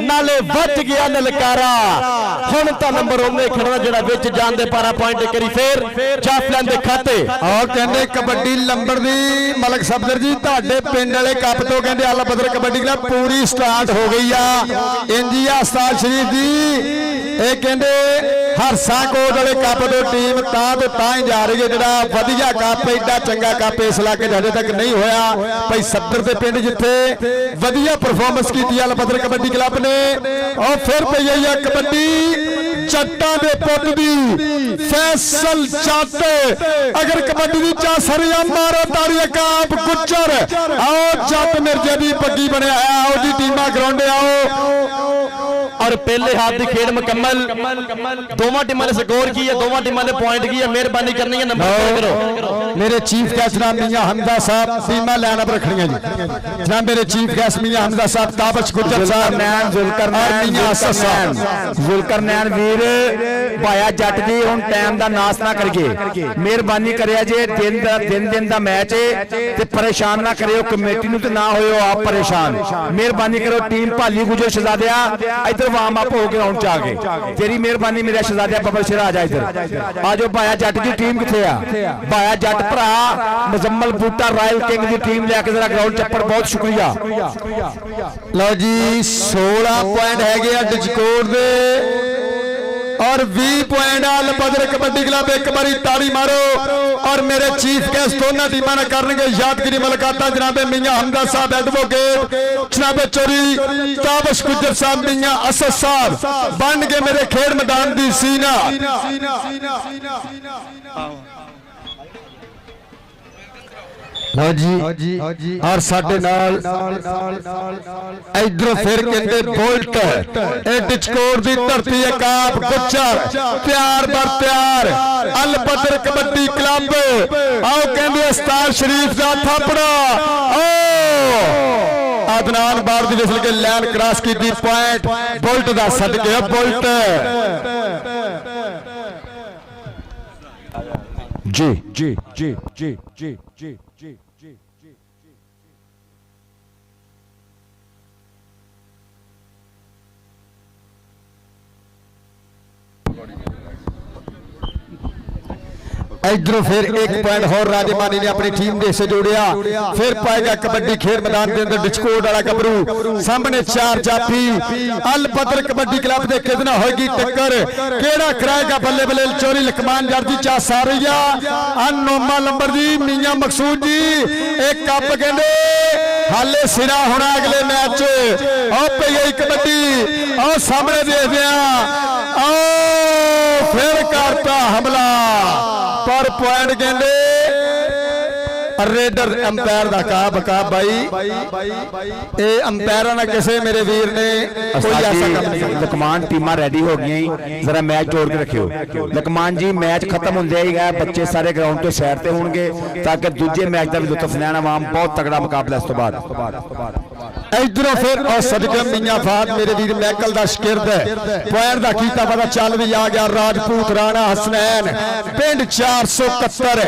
नाले बच गया ललकारा हुण तां नंबर ओने खड़ना जेड़ा विच जान दे पारा पॉइंट करी फिर जाफलन दे खाते और कहंदे कबड्डी लंबर दी मलक सफदर जी तुहाडे पिंड वाले कप तो कहंदे आला बदर कबड्डी क्लब पूरी स्टार्ट हो गई आ इंजिया उस्ताद शरीफ जी ए कहंदे हरसा कोट वाले कप तो टीम तां ही जा रही है जेड़ा वधिया कप एडा चंगा कप इस इलाके हजे तक नहीं होया भाई सफदर दे पिंड जिथे वधिया परफॉर्मेंस कीती आला बदर कबड्डी क्लब ने और फिर पई है कबड्डी जट्टां दे पुत दी फैसल जट अगर कबड्डी दी चा सरिया मारो ताड़ी काप गुज्जर आओ जट मिर्जे दी पग्गी बनया आओ जी टीमां ग्राउंडे आओ और पहले हाथ की खेड मुकम्मल दोवां टीमां ने स्कोर की है दोवां टीमां ने पॉइंट की है मेहरबानी करनी है नंबर करो मेरे चीफ गेस्ट जनाब मियां हमजा साहब टीमां लाइनअप रखनियां जी जनाब मेरे चीफ गेस्ट मियां हमजा साहब ताबश गुज्जर साहब नैन जुलकरनैन वीर भाया जट जी हुण टाइम दा नास ना करिए मेहरबानी करिया जे दिन दा मैच है ते परेशान ना करियो कमेटी नूं ते ना होयो आप परेशान मेहरबानी करो टीम भाली गुजर शहजादिया इधर वार्म अप हो ग्राउंड च आ गए तेरी मेहरबानी मेरा शहजादिया बबल शेर आ जा इधर आ जाओ भाया जट की टीम किथे आ भाया जट भरा मुजम्मल बूटा रॉयल किंग की टीम लेके जरा ग्राउंड चप्पड़ बहुत शुक्रिया लो जी 16 पॉइंट है डिस्कोर दे और 20 पॉइंट आल बदर कबड्डी क्लब एक बारी ताड़ी मारो और मेरे चीफ गेस्ट दोनों टीमां करनगे यादगिरी मुलाकात जनाबे मियां हमजा साहब एडवोकेट जनाबे चोरी ताबश गुज्जर साहब मियां असद साहब बन के मेरे खेड मैदान दी सीना लो जी और साडे नाल इधर फिर कहते बोल्ट ए डिचकोर दी धरती है काप गुज्जर प्यार बर प्यार अल बदर कबड्डी क्लब आओ कहंदे उस्ताद शरीफ दा थापड़ा ओ अदनान बार दी विसल के लाइन क्रॉस की दी पॉइंट बोल्ट दा सदके बोल्ट जी जी जी जी जी जी जी इधरों फिर एक पॉइंट और राजेमानी ने अपनी टीम दे से जोड़िया फिर पाएगा कबड्डी खेल मैदान के अंदर डिचकोट वाला गबरू सामने 4 जाफी अल बदर कबड्डी क्लब दे कितना होगी टक्कर केड़ा कराएगा बल्ले बल्ले चोरी लकमान जर्जी चा सारिया अनोमा लंबर जी मियां मकसूद जी एक कप कहंदे हाले सिरा होना अगले मैच आओ पे गई कबड्डी आओ सामने देखदे आ आओ फिर करता हमला पर पॉइंट कहते रेडर अंपायर दा का बका भाई ए अंपायर ना किसे मेरे वीर ने कोई ऐसा काम नहीं लकमान टीमां रेडी हो गई जरा मैच जोड़ के रखियो लकमान जी मैच खत्म होंदे ही गया बच्चे सारे ग्राउंड तो साइड ते होंगे ताकि दूजे मैच दा भी लुत्फ लैना आवाम बहुत तगड़ा मुकाबला इस तो बाद इधरों फिर और सदके मियां फाद मेरे वीर मैकल दा शिरद पॉइंट दा कीता पता चल भी आ गया राजपूत राणा हसनैन पिंड 471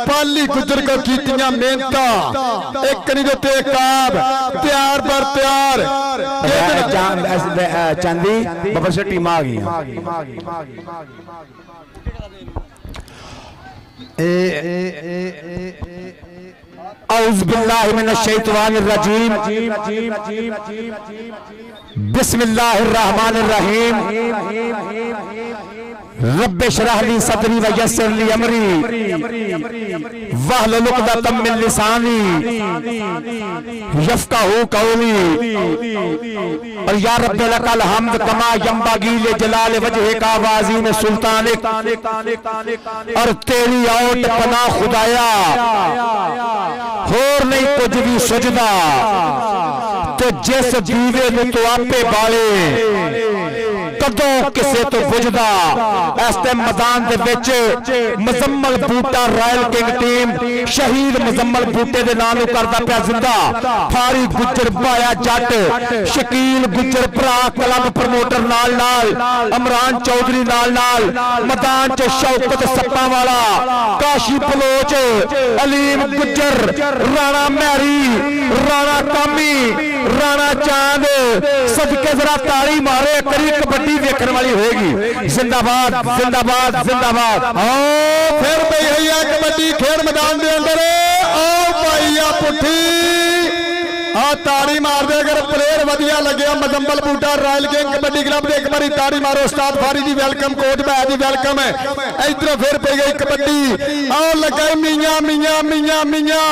पाली गुजर को कीतियां मेहनत एक नहीं देते काब प्यार पर प्यार चांदी बबर से टीम आ गई औज़ बिल्लाहि मिनश शैतानिर रजीम बिस्मिल्लाहिर रहमानिर रहीम रब्बे शरह ली सदरी व यस्सिर ली अमरी वहलुल उक़दतम मिन लिसानी यफ़क़हू क़ौली और या रब्बे लकल हम्द कमा यंबगी ले जलाल वजहिका वाज़ीन सुल्तानिक और तेरी औट पना खुदाया होर नहीं कुछ भी सजदा तो जिस दीवे में तो आपे बाले कदों किसे तो बुझदा इस मैदान दे विच Muzammil Boota royal king team शहीद मुजम्मल बूटे दे नाम करदा पिया जिंदा फारी गुज्जर भाया जट शकील गुज्जर भरा क्लब प्रमोटर नाल इमरान चौधरी नाल मैदान च शौकत सप्पा वाला काशी बलोच अलीम गुज्जर राणा मैरी राणा कामी राणा चांद सदके जरा ताली मारे करी कबड्डी देखने वाली होगी जिंदाबाद जिंदाबाद जिंदाबाद आओ फिर भैया कबड्डी खेल मैदान के अंदर आओ भैया पुठी आ ताड़ी मार दे अगर प्लेयर वधिया लगे Muzammil Boota royal king kabaddi club एक बारी ताड़ी मारो उस्ताद फारी जी वेलकम कोच भाई जी वेलकम है इधर फिर पे गई कबड्डी आओ लगाई मियां मियां मियां मियां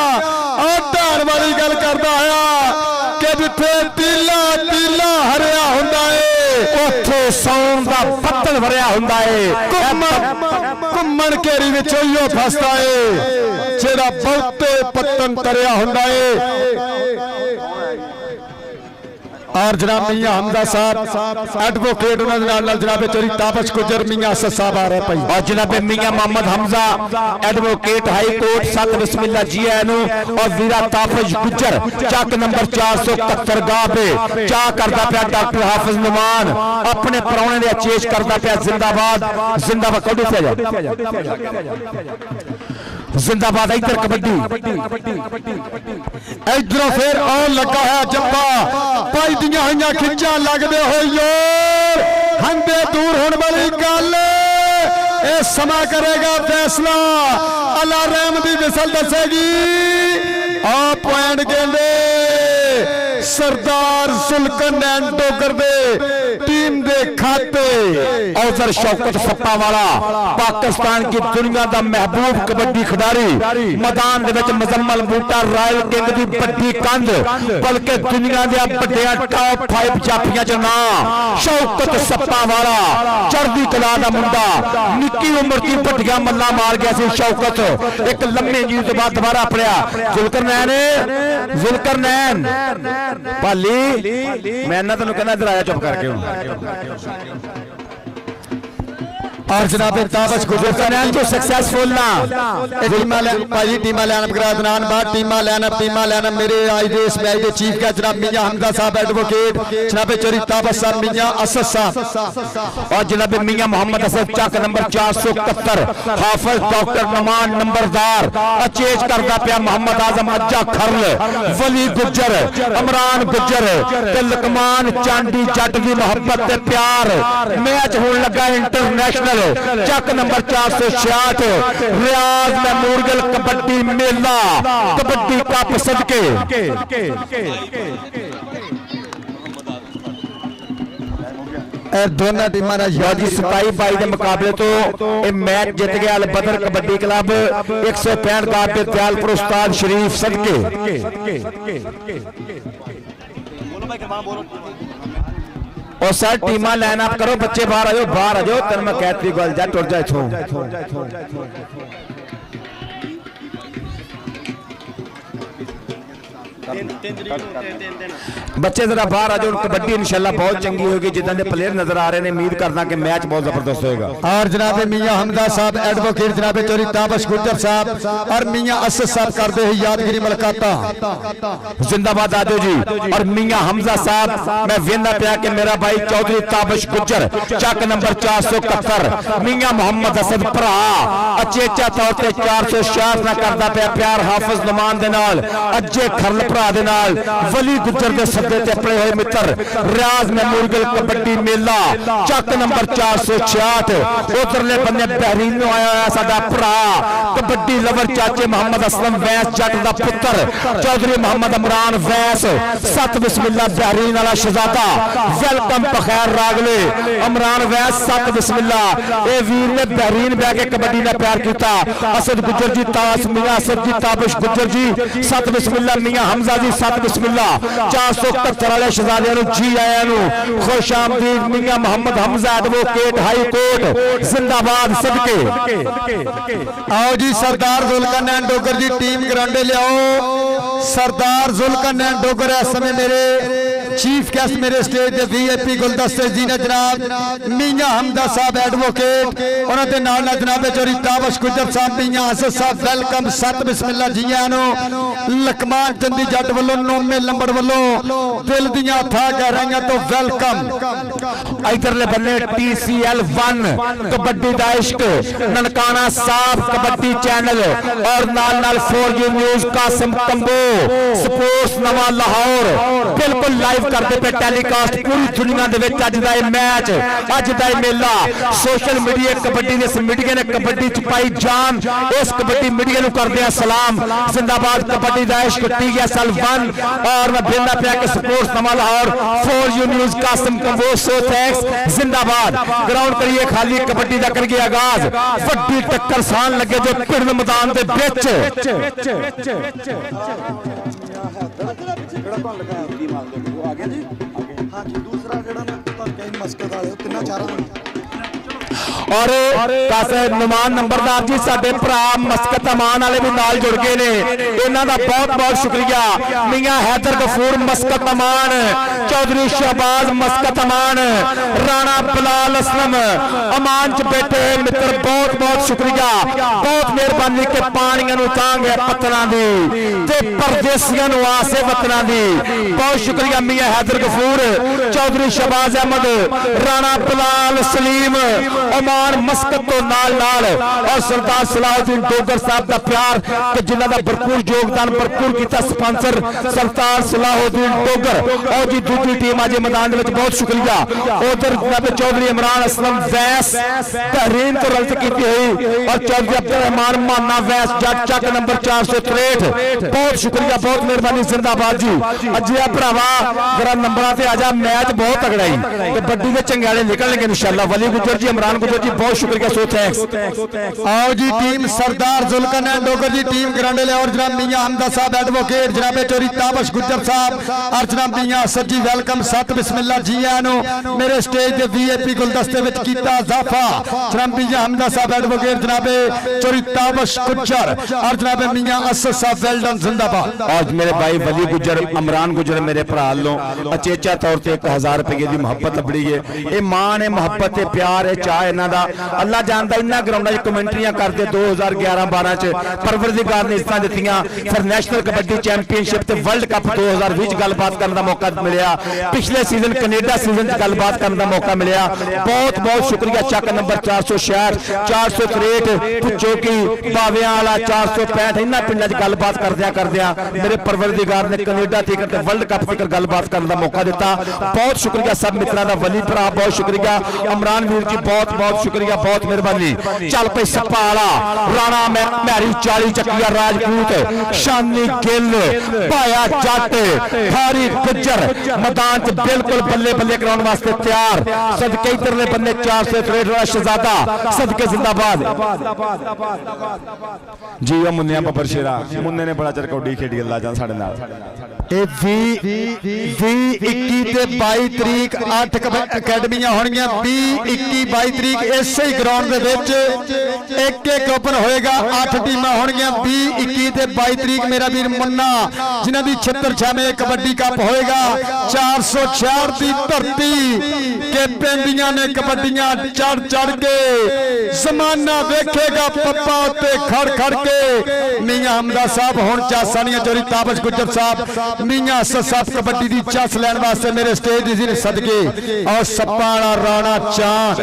आ धान वाली गल करदा आया कि जिथे तीला तीला हरिया हुंदा ਸੌਣ ਦਾ ਬੱਦਲ ਭਰਿਆ ਹੁੰਦਾ ਏ ਘੁੰਮਣ ਘੇਰੀ ਵਿੱਚ ਉਹੀਓ ਫਸਦਾ ਏ ਜਿਹੜਾ ਬਹੁਤੇ ਪੱਤਨ ਤਰਿਆ ਹੁੰਦਾ ਏ। और जनाब मियां हमजा साहब एडवोकेट उन्होंने नाल जनाब चोरी ताबश गुजर मियां असद साहब आ रहे भाई और जनाब Mian Mohammad Hamza advocate high court सत बिस्मिल्लाह जी आनू और वीरा ताबश गुजर चक नंबर 471 गाह पे चा करदा पिया डॉक्टर हाफिज नुमान अपने परौने दे चेश करदा पिया जिंदाबाद जिंदाबाद कौड़ी पे जिंदाबाद इधर कबड्डी इधरों फिर और लगा है जब्बा भाई दियां हुई खिंचा लगते हो हंदे दूर होने वाली गल ये समा करेगा फैसला अला रहम दी विसल दसेगी आ पॉइंट कहंदे सरदार सुल्कनैन डोगर दे टीम दे खाते औजर शौकत सप्पा वाला पाकिस्तान की दुनिया का महबूब कबड्डी खिडारी मैदान दे विच मुजम्मल बूटा रॉयल किंग दी बड़ी कंध बल्कि दुनिया दे बड़े टॉप 5 जाफियां च ना शौकत सप्पा वाला चढ़दी कला दा मुंडा निक्की उम्र दी बड़ियां मल्ला मार गया सी शौकत एक लम्मे जीत तो बाद दोबारा अपड़िया जुल्करनैन पाली मैं ना तेन कहना इधर आया चुप करके और जनाब ताबश गुजर जो सक्सेसफुल ना टीमा भाई टीमा लाइनअप करा दनान बाद टीमा लाइनअप मेरे आज दे इस मैच के चीफ गेस्ट जनाब मियां हमजा साहब एडवोकेट जनाब चोरी ताबश साहब मियां असद साहब और जनाब मियां मोहम्मद असद चक नंबर 471 हाफिज डॉक्टर नमान नंबरदार अचेज करदा पिया मोहम्मद आजम अज्जा खरल वली गुजर इमरान गुजर ते लकमान चांदी जट दी मोहब्बत ते प्यार मैच होने लगा इंटरनेशनल चक नंबर 466 रियाज मेमोरियल कबड्डी मेला कबड्डी कप सदके दोनों टीमां दा यादी 27-22 के मुकाबले तो ये मैच जीत गया अल बदर कबड्डी क्लब 165 का पे त्यालपुर उस्ताद शरीफ सदके और सर टीम लाइन अप करो बच्चे बाहर आ जाओ तेन मैं कहती गल जा टुर जा इथों बच्चे जरा बाहर आ जाओ कबड्डी इंशाल्लाह बहुत चंगी होगी जिदा के प्लेयर नजर आ रहे हैं उम्मीद करना कि मैच बहुत जबरदस्त होगा और जनाब मियां हमजा साहब एडवोकेट जनाब चोरी ताबश गुजर साहब और मियां असद साहब करते हैं यादगिरी मुलाकात जिंदाबाद आदो जी और मियां हमजा साहब मैं वेंदा पिया कि मेरा भाई चौधरी ताबश गुजर चक नंबर 471 मियां मोहम्मद असद भरा अचेचा तौर पर 466 ना करदा पिया प्यार हाफिज नमान दे नाल अज्जे खरल भरा दे नाल वली गुजर के सदे ते अपने हुए मित्र रियाज मेमोरियल कबड्डी मेला चक नंबर 466 उधरले बंदे बहरीन में आया है साडा भरा कबड्डी लवर चाचे मोहम्मद असलम वैस जट दा पुत्र चौधरी मोहम्मद इमरान वैस सत बिस्मिल्लाह बहरीन वाला शहजादा वेलकम बखैर रागले इमरान वैस सत बिस्मिल्लाह ए वीर ने बहरीन बह के कबड्डी का प्यार किया असद गुजर जी तास मियां असद जी ताबश गुजर जी सत बिस्मिल्लाह मियां हमजा जी सत बिस्मिल्लाह 471 वाले शहजादे जी आया खुश आमदीद Mian Mohammad Hamza advocate high court जिंदाबाद सदके आओ जी सरदार जुल्करनैन डोगर जी टीम ग्राउंडे लियाओ सरदार जुल्करनैन डोगर इस समय मेरे चीफ गेस्ट मेरे स्टेज के वीआईपी गुलदस्ते जी ने जनाब मियां हमजा साहब एडवोकेट उन्होंने नाल जनाब चोरी ताबश गुजर साहब मियां असद साहब वेलकम सत बिस्मिल्लाह जी लकमान चंदी जट वालों नोमे लंबड़ वालों दिल दियां था कह रही तो वेलकम इधरले बन्ने TCL 1 कबड्डी दा इश्क ननकाना साफ कबड्डी चैनल और नाल नाल 4G news Qasim combo sports नवा लाहौर बिल्कुल लाइव करते पे टेलीकास्ट पूरी दुनिया दे विच अज दा मैच अज दा मेला सोशल मीडिया कबड्डी दे मीडिया ने कबड्डी च पाई जान इस कबड्डी मीडिया नु करदे आ सलाम जिंदाबाद कबड्डी दा इश्क TSL 1 और मैं बेंदा पिया के स्पोर्ट्स नवा Lahore 4U news Qasim Kambo so thanks जिंदाबाद ग्राउंड करिए खाली कबड्डी दा करके आगाज वड्डी टक्कर सान लगे जो पिंड मैदान दे विच दूसरा और नुमान नंबरदार जी साडे भरा मस्कत अमान वाले भी नाल जुड़ गए ने, इन्हां दा बहुत बहुत शुक्रिया। मियां हैदर गफूर मस्कत अमान, चौधरी शहबाज मस्कत अमान, राणा बिलाल असलम अमान च बैठे मित्र, बहुत बहुत शुक्रिया, बहुत मेहरबानी के पानियां नूं तांग है पत्तरां दी ते परदेसियां नूं आस है वतनां दी। बहुत शुक्रिया मियां हैदर गफूर, चौधरी शहबाज अहमद, राणा बिलाल सलीम अमान मस्कत तो नाल नाल और सरदार सलाहुद्दीन डोगर साहब का प्यार कि जिन्हां दा भरपूर योगदान भरपूर किया स्पॉन्सर सरदार सलाहुद्दीन डोगर और जी दूसरी टीम आज मैदान में बहुत शुक्रिया। उधर जनाब चौधरी इमरान असलम वैस बहरीन तो रल्त की हुई और चौधरी अब्दुल रहमान माना वैस जट चक नंबर 463, बहुत शुक्रिया, बहुत मेहरबानी, जिंदाबाद जी। अजिया भरावा जरा नंबर से आजा, मैच बहुत तगड़ा ही कबड्डी के चंग्याले निकलने इंशाल्लाह। वली गुजर जी, इमरान गुजर जी, बहुत शुक्रिया, सो थैंक्स। आओ जी टीम सरदार जुल्करनैन डोगर जी टीम ग्रांडे ले और जनाब मियां हमदा साहब एडवोकेट, जनाब चौधरी ताबश गुजर साहब और जनाब मियां सज्जी वेलकम सत बिस्मिल्लाह जी आनो मेरे स्टेज के वीआईपी गुलदस्ते विच कीता इजाफा। जनाब मियां हमदा साहब एडवोकेट, जनाब चौधरी ताबश गुजर और जनाब मियां असद साहब वेल डन, जिंदाबाद। और मेरे भाई वली गुजर इमरान गुजर मेरे भरा लो अचेचा तौर पर 1000 रुपये की मुहब्बत लभड़ी है, ये मान है, मुहब्बत है, प्यार है, चाह इन्हां दा अल्लाह जानदा। इन्हां ग्राउंडां 'च कमेंट्रियां करते 2011-12 च परवरदिगार ने इज्जतां दित्तियां, फिर नेशनल कबड्डी चैंपीयनशिप ते वर्ल्ड कप 2020 च गलबात करने का मौका मिलिया, पिछले सीजन कनेडा सीजन च गलबात करने का मौका मिलिया। बहुत बहुत शुक्रिया। चक नंबर 466 463 पुछो कि बावियां वाला 465 इन्हां पिंडां च गलबात करदियां मेरे परवरदिगार ने कनेडा तक ते वर्ल्ड कप तक गलबात करने का मौका दिता। बहुत शुक्रिया सब मित्रों का, वली भरा बहुत शुक्रिया, इमरान वीर जी बहुत बहुत शुक्रिया, बहुत मेहरबानी। चल पे सपाला राणा मैरी 40 चकिया राजपूत शानी गिल पाया जट थारी गुजर मैदान च बिल्कुल बल्ले बल्ले कराने वास्ते तैयार। सदके इधरले बंदे 463 शहजादा सदके जिंदाबाद जी। वो मुन्निया बब्बर शेरा मुन्ने ने बड़ा चर कबड्डी खेडी अल्लाह जान साडे नाल। 21 ते 22 तरीक 8 अकैडमियां होणगियां, 21 22 तरीक इसे ही ग्राउंड दे विच एक ओपन होएगा, 8 टीमां होणगियां। 21 ते 22 तरीक मेरा वीर मुन्ना जिन्हां दी 76वें कबड्डी कप होएगा। 466 दी धरती के पेंदियां ने कबड्डियां चढ़ चढ़ के जमाना वेखेगा पप्पा उत्ते खड़ खड़ के। मियां हमदा साहब हुण चासा नहीं, चौधरी ताबश गुजर साहब मियां असद साहब कबड्डी दी चस लैण वास्ते मेरे स्टेज दी सदके और सप्पा वाला राणा चांद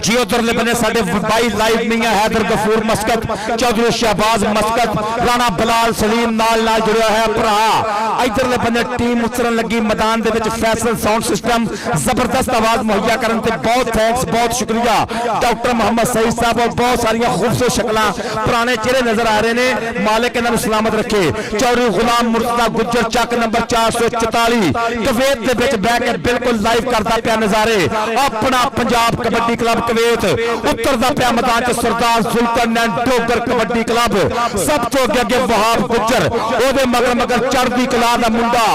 जी। उधरले बने साडे भाई लाइव मियां हैदर गफूर मस्कत, चौधरी शहबाज मस्कत, राणा बिलाल सलीम नाल नाल जुड़िया है भरा। इधरले बने टीम उतरन लगी मैदान दे विच, फैसल साउंड सिस्टम जबरदस्त आवाज मुहैया करन ते बहुत थैंक्स, बहुत शुक्रिया। डॉक्टर मोहम्मद सईद साहब और बहुत सारिया खूबसूरत शक्लां पुराने चेहरे नजर आ रहे ने, मालिक इन्हां नूं सलामत रखे। चौधरी गुलाम मुर्तजा गुजर चक नंबर 444 कवेत दे विच बैठ के बिल्कुल लाइव करदा पिया नजारे। अपना पंजाब कबड्डी क्लब कवेत उतरदा पिया मैदान च सरदार जुल्करनैन डोगर कबड्डी क्लब, सब तो अगे वहाब गुजर, ओदे मगर मगर चढ़दी कला दा मुंडा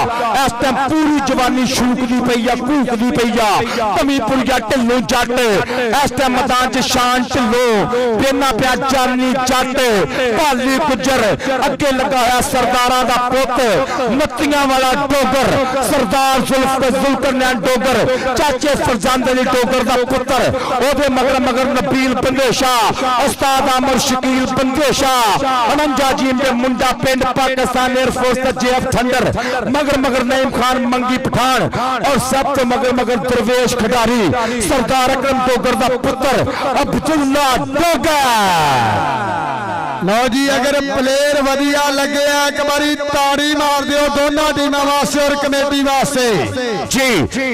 इस टाइम पूरी जवानी शूकदी पई आ, कूकदी पई आ। कमी पुलिया ढिल्लो जट इस टाइम मैदान च शान ढिल्लो बेना पिया जानी जट भाली गुजर, अगे लगा होया सरदारां दा पुत नत्तियां वाला डोगर सरदार जुल्करनैन डोगर, चाचे फरजंद अली डोगर दा पुत्र, ओदे मगर मगर नबील बंदेशा, उस्ताद अमर शकील बंदेशा, 49 जी दे मुंडा पिंड पाकिस्तान एयरफोर्स दा जेएफ थंडर, मगर मगर नईम खान मंगी पठान और सब तो मगर मगर दरवेश खिडारी सरदार अकरम डोगर दा पुत्र अब्दुल्ला डोगर। लो जी अगर प्लेयर वधिया लगे एक बारी ताड़ी मार दियो दोनों टीमों वास्ते और कमेटी वास्ते जी।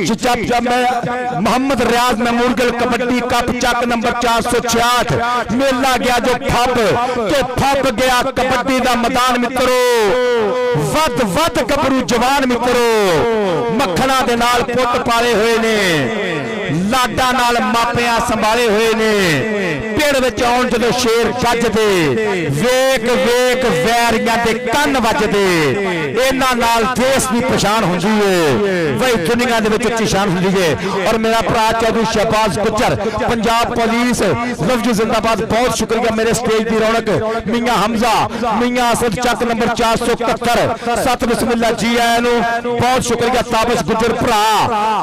जब मैं मोहम्मद रियाज मेमोरियल कबड्डी कप चक नंबर 466 मेला गया जो फप गया कबड्डी का मैदान मित्रो, वध वध गबरू जवान मित्रो मक्खना दे नाल पुट पाले हुए ने। ਲਾਡਾਂ ਨਾਲ ਮਾਪਿਆਂ ਸੰਭਾਲੇ ਹੋਏ ਨੇ। ਪਿੰਡ ਵਿੱਚ ਆਉਣ ਜਦੋਂ ਸ਼ੇਰ ਗੱਜਦੇ ਵੇਖ ਵੇਖ ਵੈਰੀਆਂ ਦੇ ਕੰਨ ਵੱਜਦੇ। ਇਹਨਾਂ ਨਾਲ ਦੇਸ਼ ਦੀ ਪਛਾਣ ਹੁੰਦੀ ਏ ਬਈ ਦੁਨੀਆ ਦੇ ਵਿੱਚ ਉੱਚੀ ਸ਼ਾਨ ਹੁੰਦੀ ਏ। ਔਰ ਮੇਰਾ ਭਰਾ ਚੌਧਰੀ ਸ਼ਹਿਬਾਜ਼ ਗੁੱਜਰ पंजाब पुलिस लफ्ज जिंदाबाद बहुत शुक्रिया मेरे स्टेज की रौनक मियां हमजा मियां असद चक नंबर 471 सत बिस्मिल्ला जी आया नु बहुत शुक्रिया ताबिश गुजर भरा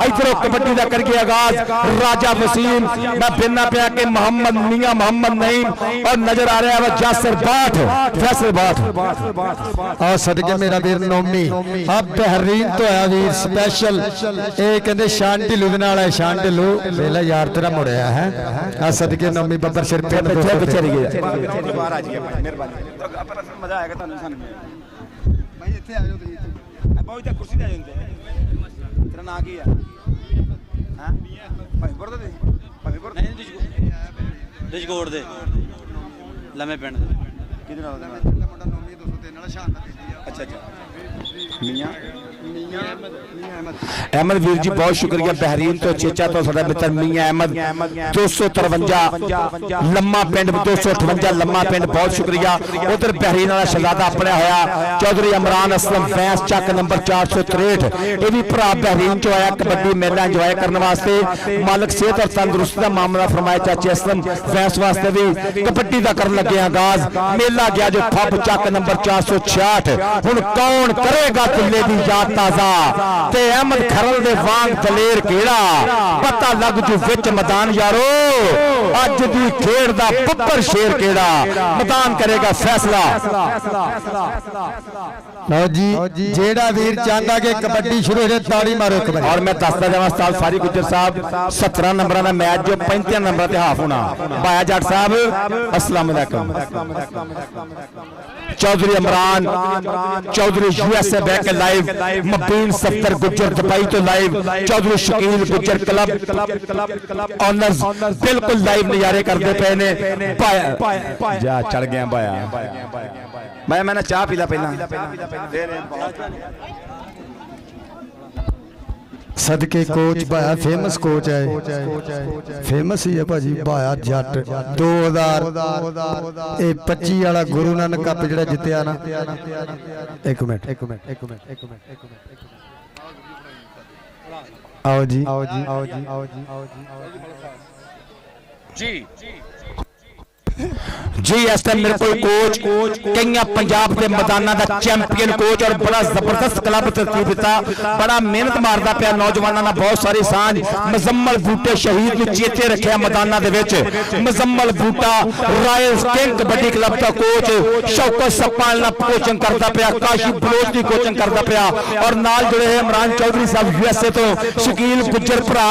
इधरों कबड्डी का करके आगाज राजा वसीम मैं बिना पिया के मोहम्मद मियां मोहम्मद नईम और नजर आ रहा है जासिर बाट फैसल बाट आ सदके मेरा वीर नौमी अब बहरीन तो आया वीर स्पेशल ये कहते शान ढिल्लू दे नाल है शान ढिल्लू वेला यार तेरा मुड़िया है आ सदके नौमी बब्बर सिर पे पीछे रह गया बाहर आ जाइए मेहरबानी तो अपन मजा आएगा ਤੁਹਾਨੂੰ ਸਾਨੂੰ ਭਾਈ ਇੱਥੇ ਆ ਜਾਓ ਤੁਸੀਂ ਇੱਥੇ ਬਹੁਤ ਤਾਂ ਕੁਰਸੀ ਤੇ ਆ ਜਾਂਦੇ ਤੇਰਾ ਨਾਂ ਕੀ ਆ ਹਾਂ ਭਾਈਪੁਰ ਦੇ ਭਾਈਪੁਰ ਨਹੀਂ ਦਜਗੋੜ ਦੇ ਲੰਮੇ ਪਿੰਡ ਕਿਹਦੇ ਨਾਲ ਦਾ ਮੁੰਡਾ ਨੌਮੀ 203 ਵਾਲਾ ਸ਼ਾਨ ਦਾ ਅੱਛਾ ਅੱਛਾ ਮੀਆਂ अहमद वीर जी बहुत शुक्रिया बहरीन तो चेचा तो साडा मित्र मियां अहमद 253 लम्मा पिंड 258 लम्मा पिंड बहुत शुक्रिया। उधर बहरीन वाला शहजादा अपने होया चौधरी इमरान असलम फैंस चक नंबर 463 ये भी भरा बहरीन चो आया कबड्डी मेला इंजॉय करने वास्ते मालिक सेहत और तंदुरुस्ती का मामला फरमाया चाचे असलम फैंस वास्ते भी कबड्डी का कर लगे आगाज मेला गया जो फब चक नंबर 466 हुण कौन करेगा किले की याद ताजा ते अहमद खरल दे वांग दलेर केड़ा पता लग जू विच मैदान यारो अज दी खेड दा बब्बर शेर केड़ा मैदान करेगा फैसला। लो जी जेड़ा वीर चाहता कि कबड्डी शुरू हो ताड़ी मारो एक बार। और मैं दसदा जावां उस्ताद फारी गुज्जर साहब 17 नंबर का मैच जो 35 नंबर ते हाफ होना बाया जट साहब अस्सलाम वालेकुम Chaudhry Imran Chaudhry USA back live Mubeen Saftar Gujjar Dubai तो live Chaudhry Shakeel Gujjar club owners बिल्कुल लाइव नजारे करते पे ने जा चढ़ गया बाया मैंने चाह पी ला पहला सदके कोच भाया फेमस कोच है फेमस ही है भाजी भाया जट 2025 वाला गुरु नानक कप जिहड़ा जितया ना एक मिनट आओ जी जी इस टाइम मेरे कोच कई पंजाब के मैदाना का चैंपियन कोच और बड़ा जबरदस्त क्लब तरतीब दिता बड़ा मेहनत मारदा पिया नौजवानों बहुत सारी सांझ मुजम्मल बूटे शहीद को चेते रखा मैदाना Muzammil Boota royal king kabaddi club का कोच शौकत सप्पाल कोचिंग करता पिया काशी बलोच की कोचिंग करता पिया और नाल जुड़े हैं इमरान चौधरी साहब यूएसए तो शकील गुज्जर भरा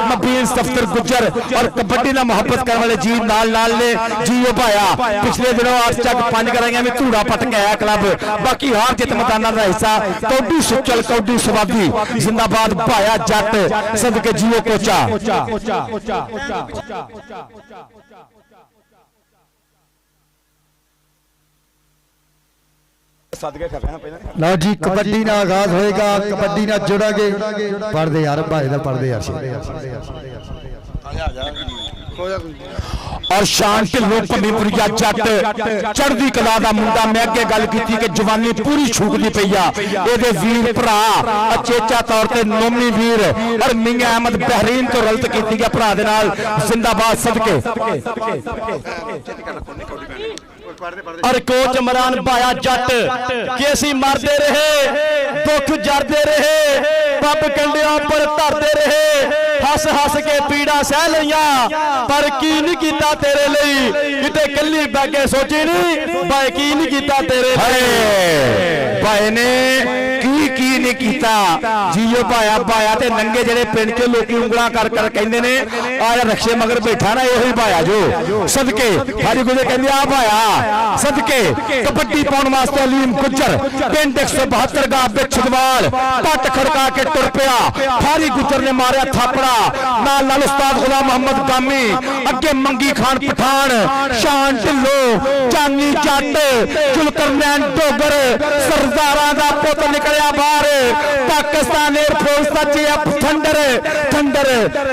मबीन सफ्तर गुज्जर और कबड्डी ना मोहब्बत करने वाले जी नाल ने जी पाया पिछले दिनों आज तक 5 कराइयां में धूड़ा पट के आया क्लब बाकी हार जित मैदाना का हिस्सा कौडी सुचल कौडी स्वादी जिंदाबाद भाया जट सदके जियो कोचा लो जी कबड्डी ना आगाज होएगा कबड्डी ना जुड़ांगे पढ़दे यार भाई दा पढ़दे यार और शान ढिल्लों भमीपुरिया जट चढ़दी कला दा मुंडा मैं अगे गल कीती कि जवानी पूरी छूकदी पई आ एदे वीर भरा अचेचा तौर ते नोमी वीर और मियां अहमद बहरीन तो रलत कीती गया भरा दे नाल जिंदाबाद सदके और कोच इमरान भाया जट केसी मारते रहे दुख जरते रहे पब कंडिया पर धरते रहे हस हस के पीड़ा सह लिया पर की नहीं कीता तेरे लिए किते कल्ली बैगे सोची नहीं भाई की नहीं कीता तेरे लिए भाई ने की नहीं कीता जियो भाया भाया ते नंगे जेडे पिंड च लोकी उंगलां कर कर कहंदे ने आ रक्षे मगर बैठा ना यही भाया जो सदके हारी गुजर कहंदे आ भाया सदके कबड्डी पाउण वास्ते अलीम गुज्जर पिंड 172 गा बिछदवाल पट खड़का के टुर पिया हारी गुज्जर ने मारिया थापड़ा नाल नाल उस्ताद गुलाम मोहम्मद गामी अगे मंगी खान पठान शान ढिल्लो चानी जट जुलकरनैन डोगर सरदारा दा पुत निकलिया बाहर पाकिस्तान एयरफोर्स का जेएफ थंडर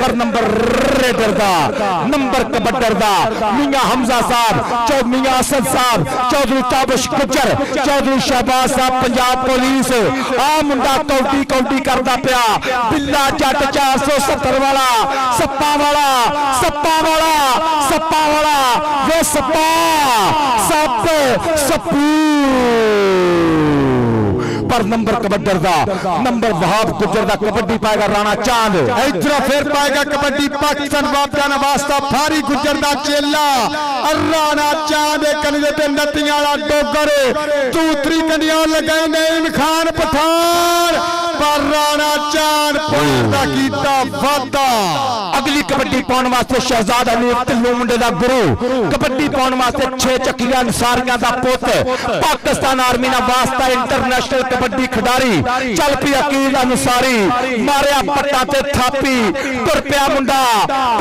पर नंबर रेडर दा नंबर कबड्डर दा मियां हमजा साहब मियां असद साहब चौधरी ताबिश गुज्जर चौधरी शहबाज साहब पंजाब पुलिस आ मुंडा कौटी करदा पिया बिल्ला जट 470 वाला सप्पा वाला वे सप्पू पर नंबर कबड्डर दा नंबर वहाब गुज्जर दा कबड्डी पाएगा राणा चांद इधर फिर पाएगा कबड्डी पाकिस्तान वापस वास्ता फारी गुज्जर दा चेला राणा चांद कनिदे ते नत्तियां वाला डोगर दूसरी कंडियां लगाई नईम खान पठान पर राणा चांद पाता कीता वादा अगली कबड्डी पाने वास्ते शहजाद अली ढिल्लों मुंडे दा गुरु कबड्डी पाने वास्ते 6 चक्कियां अंसारियां दा पुत पाकिस्तान आर्मी ना वास्ता इंटरनेशनल कबड्डी खिडारी चल पी अकील अंसारी मारिया पट्टा ते थापी तुर पिया मुंडा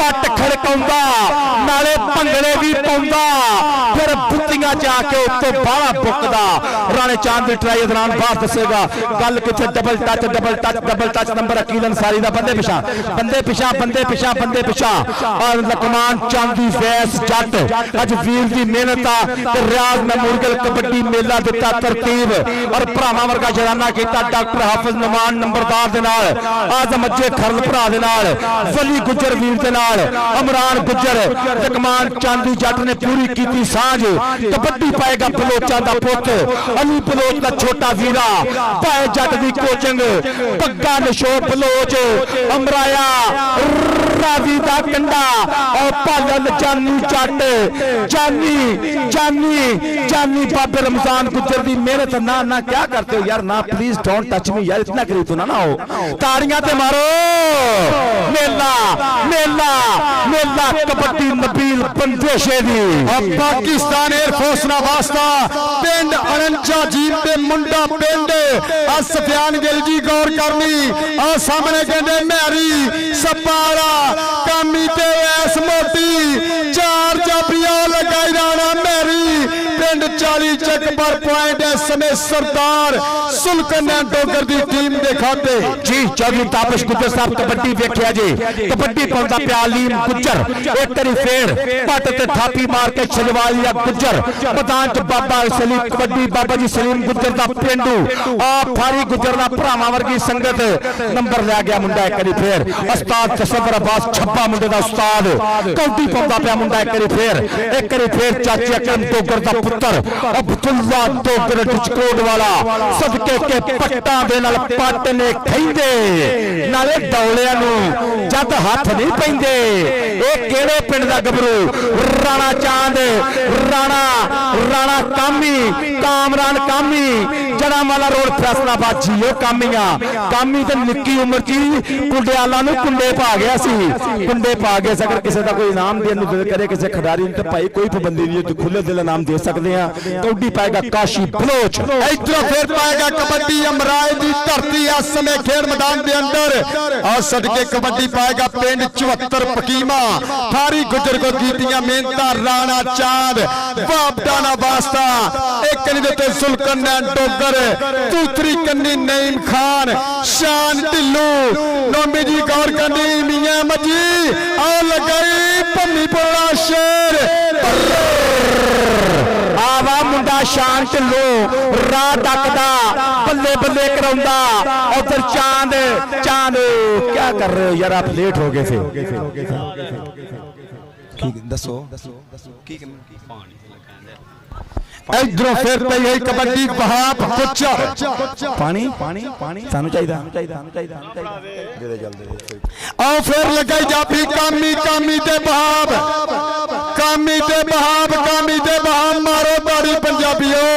पट खड़काउंदा नाले भंगड़े भी पाउंदा फिर बुत्तियां जाके उत्ते बाहला बुकदा राणे चांद दी ट्राई दौरान बात दसेगा गल किथे double touch number Aqeel Ansari दा बंदे पिछा और लकमान चांदी वैस जट अज वीर दी मेहनत ते रियाज मेमोरियल कबड्डी मेला दिता तरतीब और भरावां वर्गा जराना कीता डॉक्टर हाफिज नमान नंबरदार दे नाल आजम अज्जे खरल भरा दे नाल वली गुज्जर वीर दे नाल अमरान गुज्जर लकमान चांदी जट ने पूरी कीती साझ कबड्डी पाएगा बलोचां दा पुत अली बलोच दा छोटा वीरा पाए जट दी कोचिंग पग्गा नशो बलोच अमराया रावी दा कंडा और पालन जानी जट जानी बाबे रमजान गुज्जर दी मेहनत ना क्या करते हो यार ना प्लीज डोंट टच मी यार इतना करीब तो ना हो ताड़ियां ते मारो मेला कबड्डी नबील बंदेशे दी पाकिस्तान एयरफोर्स ना वास्ता पिंड अनंजा जीत ते मुंडा पिंड आ सफियान गिल जी गौर करनी आ सामने कहंदे मैरी सपारा कामी ते ऐस मोटी 4 जाफियां लगाई राणा मैरी पिंड 40 चक पर पॉइंट इस समय सरदार सुल्कना डोगर दी टीम दे खाते जी चौधरी ताबिश गुज्जर साहब कबड्डी देखिया जी कबड्डी पाउंदा पिया अलीम गुज्जर एक करी फेर पट ते थापी मार के छजवालिया गुज्जर मैदान च बाबा सलीम कबड्डी बाबा जी सलीम गुज्जर दा पिंडू आ फारी गुज्जर दा भरावां वर्गी संगत नंबर ले गया मुंडा एक करी फेर उस्ताद तसव्वुर अब्बास छब्बा मुंडे दा उस्ताद कौटी पाउंदा पिया मुंडा एक करी फेर चाचे अकरम डोगर दा पुत्र अब्दुल्ला डोगर टुचकोट वाला सदके के पट्टा दे नाल पट ने खैंदे नाले डौलियां नू जद हाथ नहीं पैंदे ए केड़े पिंड दा गबरू राणा चांद राणा कामरान कामी जड़ा माला रोड फैसलाबाद जियो कामी ते निक्की उम्र च कुंडियाला नू कुंडे पा गया सी कुंडे पा गए अगर किसी का कोई इनाम देने दिल करे किसी खिडारी ते भाई कोई पाबंदी नहीं है खुले दिल इनाम दे सकते हैं कौडी पाएगा काशी बलोच इधर फिर पाएगा कबड्डी अमराए दी धरती इस समय खेल मैदान के अंदर और सदके कबड्डी पाएगा पिंड 74 पकीमा थारी गुजर को जीतियां मेहनता राणा चांद बापडाना वास्ता एक कनी देते सुल्कन डोगर दूसरी कन्नी नईम खान शान ढिल्लू नोमी जी गौर करनी मियां मजी आ लगाई भम्मी पोड़ा शेर आवा मुंडा शान ढिल्लो राह डकदा बल्ले कराउंदा उधर चांद क्या कर रहे हो यार आप लेट हो गए थे दसो इधरों फिर पई है कबड्डी बहाब गुज्जर पानी सानू चाहिदा आओ फिर लगाई जाफी कामी ते बहाब मारो ताड़ी पंजाबियों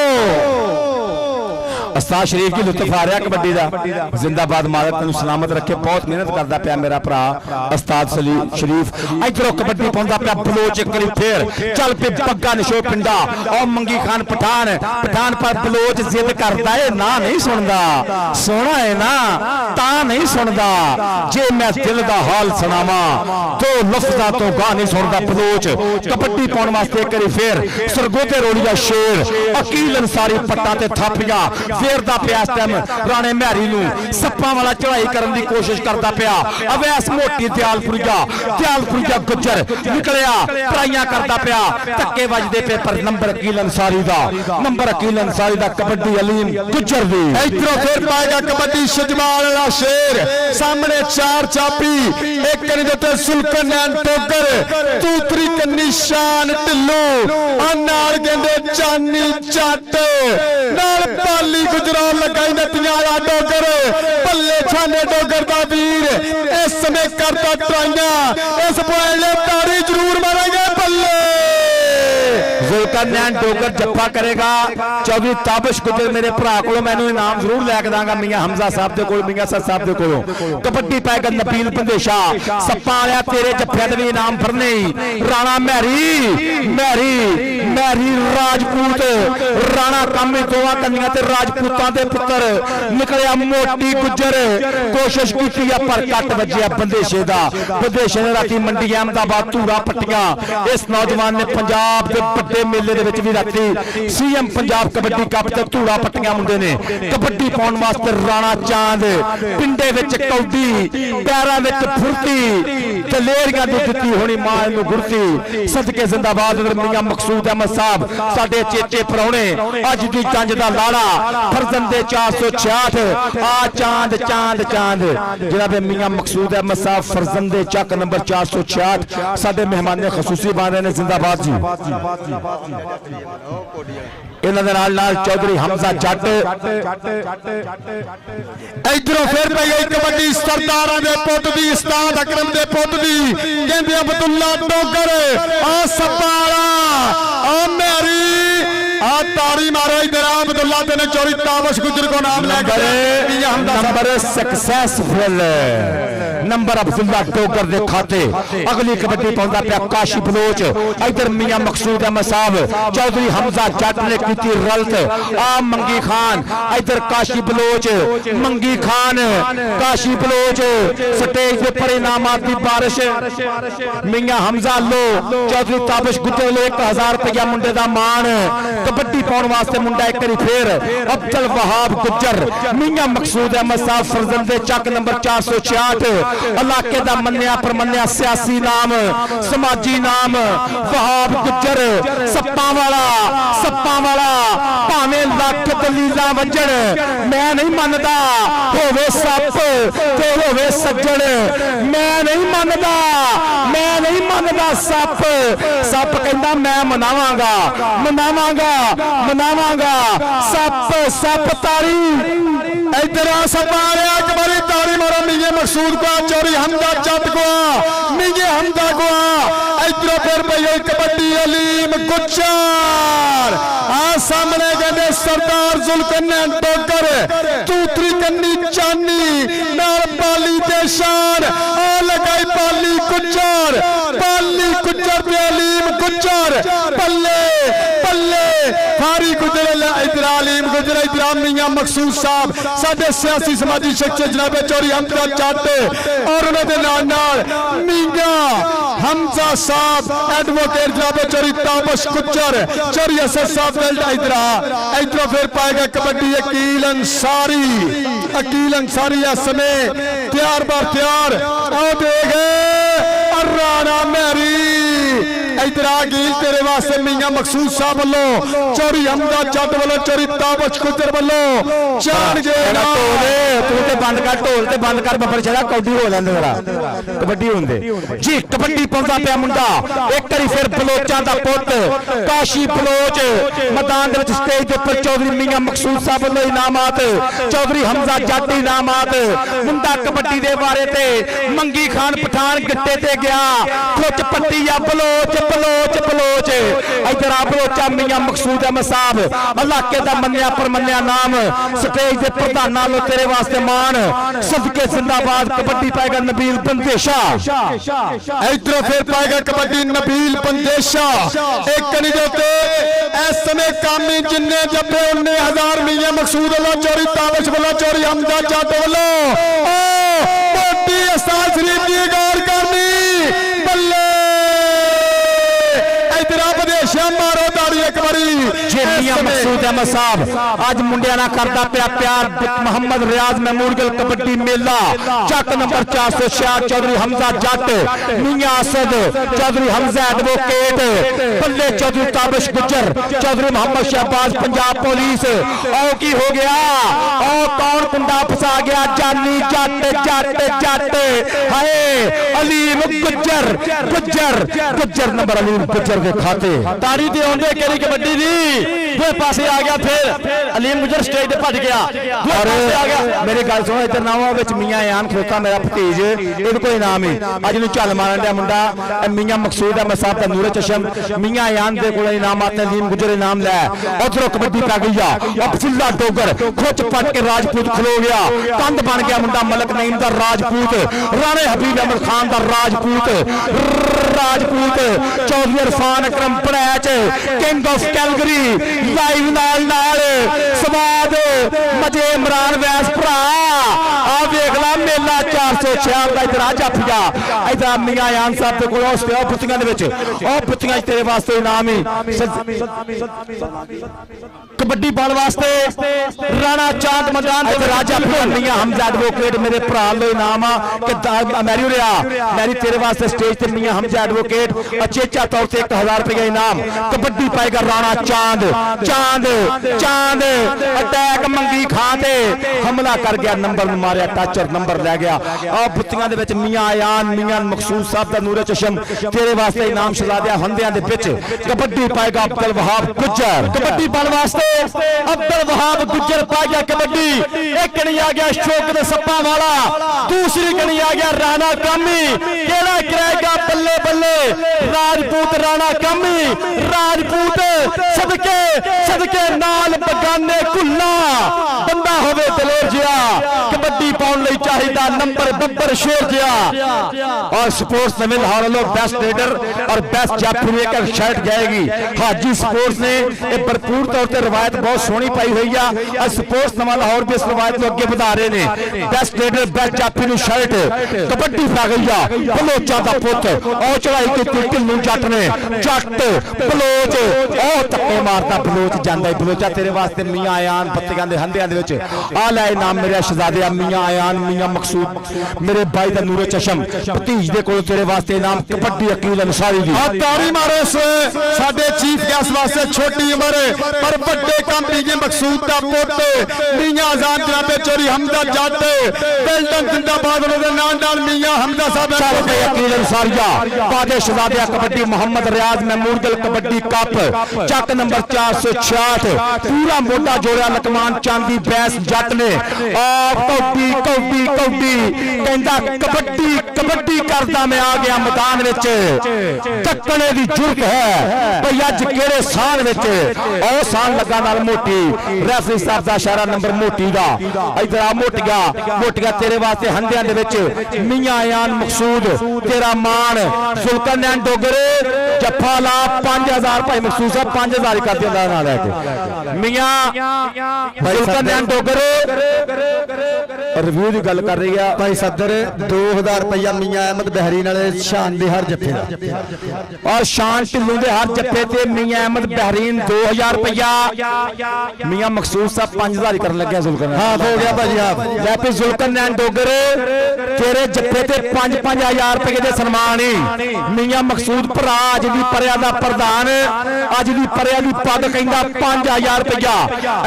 उस्ताद शरीफ की लुत्फ आ रहा कबड्डी दा जिंदाबाद मालक तेन सलामत रखे बहुत मेहनत करता पिया मेरा भरा उस्ताद शरीफ इधरों कबड्डी पाउंदा पिया बलोच एक बार फिर चल पे पग्गा नशो पिंडा और मंगी खान पठान पर बलोच जिद करता है ना नहीं सुनदा सोना है ना ता नहीं सुनदा जे मैं दिल दा हाल सुनावा तो लफ्ज़ां तो गा नहीं सुनदा बलोच कबड्डी पाउण वास्ते एक बार फिर सरगोते रोलिया शेर अकील अंसारी पट्टा ते थापिया फिर घेरदा पिया इस टाइम राणे महरी नूं सप्पां वाला चढ़ाई करन दी कोशिश करदा पिया अवैस मोटी दयालपुरिया गुज्जर निकलिया ट्राइयां करदा पिया धक्के वजदे पे पर नंबर अकील अंसारी दा कबड्डी अलीम गुज्जर दी इधरों फिर पाएगा कबड्डी शजमाल वाला शेर सामने चार चापी एक कनी दे ते सुल्कन टोकर दूसरी कन्नी शान ढिल्लो नाल गेंदे चानी जट नाल पाली गुजराल लगाई नतियां वाला डोगर बल्ले छाने डोगर दा वीर इस समय करता ट्राइयां इस पॉइंट ले ताड़ी जरूर मारेंगे बल्ले जुल्करनैन डोगर जप्फा करेगा चौधरी ताबिश गुजर मेरे भरा को मैनू इनाम जरूर लैके दांगा मियां हमजा साहब दे कोल मियां सर साहब दे कोलों कबड्डी पाएगा नबील बंदेशा सप्पा वालिया तेरे जफ्फे दे भी इनाम भरने राणा महरी राजपूत राणा कामी दोवां कन्नियां ते राजपूतां दे पुत्र निकलिया मोटी गुजर कोशिश की पर कट वजिया बंदेशे ने राती मंडी अहमदाबाद धूरा पट्टियां इस नौजवान ने पंजाब के बड़े मेले दे विच भी राती सीएम पंजाब कबड्डी कप ते धूरा पट्टियां मुंडे ने कबड्डी पाउण वास्ते राणा चांद पिंडे विच कौडी पैरां विच फुर्ती दलेरियां दी दित्ती होनी मां नूं गुरती सदके जिंदाबाद मियां मकसूद अहमद साहब साडे चेचे परौणे अज दी जंज दा लाड़ा फरजंदे 466 आ चांद जनाब मियां मकसूद अहमद साहब फरजंदे चक नंबर 466 साडे मेहमान खसूसी बन रहे ने जिंदाबाद जी इन्हां दे नाल चौधरी हमजा जट इधरों फिर पई गई कबड्डी सरदारां दे पुत दी उस्ताद अकरम दे पुत दी कहंदे अब्दुल्ला डोगर आ सपाला आ मेरी आ ताड़ी मारो इधर अब्दुल्ला ने चोरी ताबश गुजर को नाम लेकर number successful number Abdullah Dogar दे खाते अगली कबड्डी पाउंदा पिया काशी बलोच इधर मियां मकसूद अहमद साहब चौधरी हमजा जट ने कीती रलत आ मंगी खान इधर काशी बलोच मंगी खान काशी बलोच स्टेज दे पर इनामात दी बारिश मियां हमजा लो चौधरी ताबिश गुजर लो 1000 रुपया मुंडे दा मान कबड्डी पाउण वास्ते मुंडा एक बारी फिर अब्दुल वहाब गुज्जर मियां मकसूद अहमद साहब फरजंदे चक नंबर 466 इलाके दा मन्निया परमन्निया सियासी नाम समाजी नाम वहाब गुज्जर सप्पां वाला भावें लख दलीलां वजण मैं नहीं मनदा होवे सप ते होवे सज्जण मैं नहीं मनदा सप कहंदा मैं मनावांगा सप तारी इधर सपालिया एक बारी ताड़ी मारो मियां मकसूद को चोरी हमदा जट को मियां हमदा को इधर फिर पई कबड्डी अलीम गुज्जर आ सामने कहंदे सरदार जुल्करनैन डोगर दूसरी कन्नी चानी नाल पाली दे शान आ लगाई पाली गुज्जर ते अलीम गुज्जर बल्ले फारी गुजर इधर अलीम गुजर इधर मियां मकसूद साहब साडे सियासी समाजी शख्सियत जनाब चौधरी हमजा जट और उन्होंने नाल मियां हमजा साहब एडवोकेट जनाब चौधरी ताबिश गुज्जर चौधरी असद साहब इधर फिर पाएगा कबड्डी अकील अंसारी समय तैयार आओ देखे राणा महरी इधर आ गई तेरे वास्ते मियां मकसूद साहब वालों चौधरी हमजा जट वालों चौधरी ताबिश गुज्जर वालों चार बंद कर बफर चला कौडी हो लैंदे जरा कबड्डी होंदे जी कबड्डी पाउंदा पिया मुंडा एक बारी फिर बलोचां दा पुत काशी बलोच मैदान दे विच स्टेज दे उपर चौधरी मियां मकसूद साहब वालों इनामात चौधरी हमजा जट इनामात मुंडा कबड्डी दे बारे ते मंगी खान पठान गट्टे ते गया खुच पट्टी या बलोच इधर आ बलोचा मियां मकसूद अहमद साहब इलाके दा मन्निया परमन्निया नाम स्टेज दे प्रधान लो तेरे वास्ते मान सदके जिंदाबाद कबड्डी पाएगा नबील बंदेशा इधर फिर पाएगा कबड्डी नबील बंदेशा एक कनी दे उत्ते इस समय कामी जिन्ने जब्बे 19,000 मियां मकसूद वालों चौधरी ताबिश वालों चौधरी हमजा जट वालों मोटी उस्ताद शरीफ दी गौर करनी बल्ले इधर बंदेशा मारो ताड़ी एक बारी मियां मकसूद अहमद साहब अज मुंडिया ना करता पिया प्यार मोहम्मद रियाज मेमोरियल कबड्डी मेला चक नंबर 466 चौधरी हमजा जट मियां असद चौधरी हमजा एडवोकेट बल्ले चौधरी ताबिश गुजर चौधरी मोहम्मद शहबाज पंजाब पुलिस और की हो गया और कौन कुंडा फसा गया जानी जट जट जट हाय अलीम गुजर गुजर गुजर नंबर अलीम गुजर के खाते ताड़ी ते आंदे केरी कबड्डी दी दूए पासे आ गया फिर अलीम गुजर स्टेज ते भज गया दूए पासे आ गया मेरी गल सुनो इधर नावा विच मियां यान खलोता मेरा भतीज इहदे कोई इनाम ही अज नूं झल मारन दिया मुंडा मियां मकसूद अहमद साहब दा नूरे चशम मियां यान दे कोल इनाम आते अलीम गुजर इनाम लै उधरों कबड्डी पै गई आ अफसिल्ला डोगर खुच पट के राजपूत खलो गया कंध बन गया मुंडा मलक नईम दा राजपूत राणे हबीब अहमद खान दा राजपूत राजपूत चौधरी इरफान अकरम पड़ैच किंग ऑफ कैलगरी लाइव नाल स्वाद मजे इमरान वैस भरा आ देख ला मेला 466 का इधर आ जाफिया इधर मियां यान साहब के कोल उस पुत्तियां दे विच ओ पुत्तियां तेरे वास्ते इनाम ही कबड्डी पाने वास्ते राणा चांद मैदान इधर राजा मियां हमजा एडवोकेट मेरे भरा लो इनाम कि मैरी रहा मैरी तेरे वास्ते स्टेज ते मियां हमजा एडवोकेट अचेचा तौर से 1000 रुपया इनाम कबड्डी पाएगा राणा चांद चांद चांद अटैक मंगी खां ते हमला कर गया नंबर मारिया टच और नंबर लै गया आ बुत्तियां दे विच मियां आयान मियां मकसूद साहब दा नूरे चशम तेरे वास्ते इनाम शहजादिया हंदियां दे विच कबड्डी पाएगा अब्दुल वहाब गुज्जर कबड्डी पाने वास्ते अब्दुल वहाब गुज्जर पा गया कबड्डी एक कणी आ गया शौक दे सप्पा वाला दूसरी कणी आ गया राणा कामी केड़ा करेगा बल्ले बल्ले राजपूत राणा कामी राजपूत सदके सदके नाल बगाने कुल्ला बंदा होवे दलेर जिया कबड्डी पाउन लई चाहिदा नंबर बब्बर शेर जिया और स्पोर्ट्स में लाहौर लोग बेस्ट ट्रेडर और बेस्ट जाफरी का शर्ट जाएगी हाजी स्पोर्ट्स ने एक भरपूर तौर पर रवायत बहुत सोहनी पाई हुई है और स्पोर्ट्स नवा लाहौर भी इस रवायत को अगे बढ़ा रहे ने बेस्ट ट्रेडर बेस्ट जाफरी शर्ट कबड्डी पा गई है बलोचा का पुत और चढ़ाई की ढिल्लू जट ने जट बलोच और धक्के मारता बलोच जांदा बलोचा तेरे वास्ते मियां आयान पत्तियां दे हंदियां दे विच आ लै नाम मेरे शहजादे मियां आयान मियां मकसूद मेरे भाई दा नूरे चशम भतीज दे कोल तेरे वास्ते इनाम कबड्डी अकील अंसारी दी तारी मारो साडे चीफ गेस्ट वास्ते छोटी उम्र पर बड़े काम पीजे मकसूद दा पुत मियां आजाद जनाबे चोरी हमजा जट बेल्टन जिंदाबाद दे नाल मियां हमजा साहब अकील अंसारिया बादे शहजादे कबड्डी मोहम्मद रियाज मेमोरियल कबड्डी कप चक नंबर 466 पूरा मोटा जोड़िया लकमान चांदी बैस जट ने कौडी कौडी कौडी कहंदा कबड्डी कबड्डी करदा मैं आ गया मैदान विच तकने दी जुर्त है भई अज केड़े साल विच ओ साल लगा नाल मोटी रेफरी साहब दा इशारा नंबर मोटी दा इधर आ मोटिया तेरे वास्ते हंदियां दे विच मियां आयान मकसूद तेरा मान सुल्तान डोगर जफा ला 5000 भाई मकसूद साहब 5000 ही कर दिया ना लेके मियां सुल्तान डोगर रिव्यू की गल कर रही है भाई सदर 2000 रुपया मियां अहमद बहरीन वाले शान दे हर जफे दा और शान ढिल्लू दे हर जफे ते मियां अहमद बहरीन 2000 रुपया मियां मकसूद साहब 5000 ही करन लगे जुल्कन हां हो गया भाजी आप लैपी जुल्कन डोगर तेरे जफे ते 5-5000 रुपए दे सन्मान ही मियां मकसूद भरा अज दी परिया दा प्रधान अज दी परिया दी पग कहंदा 5000 रुपया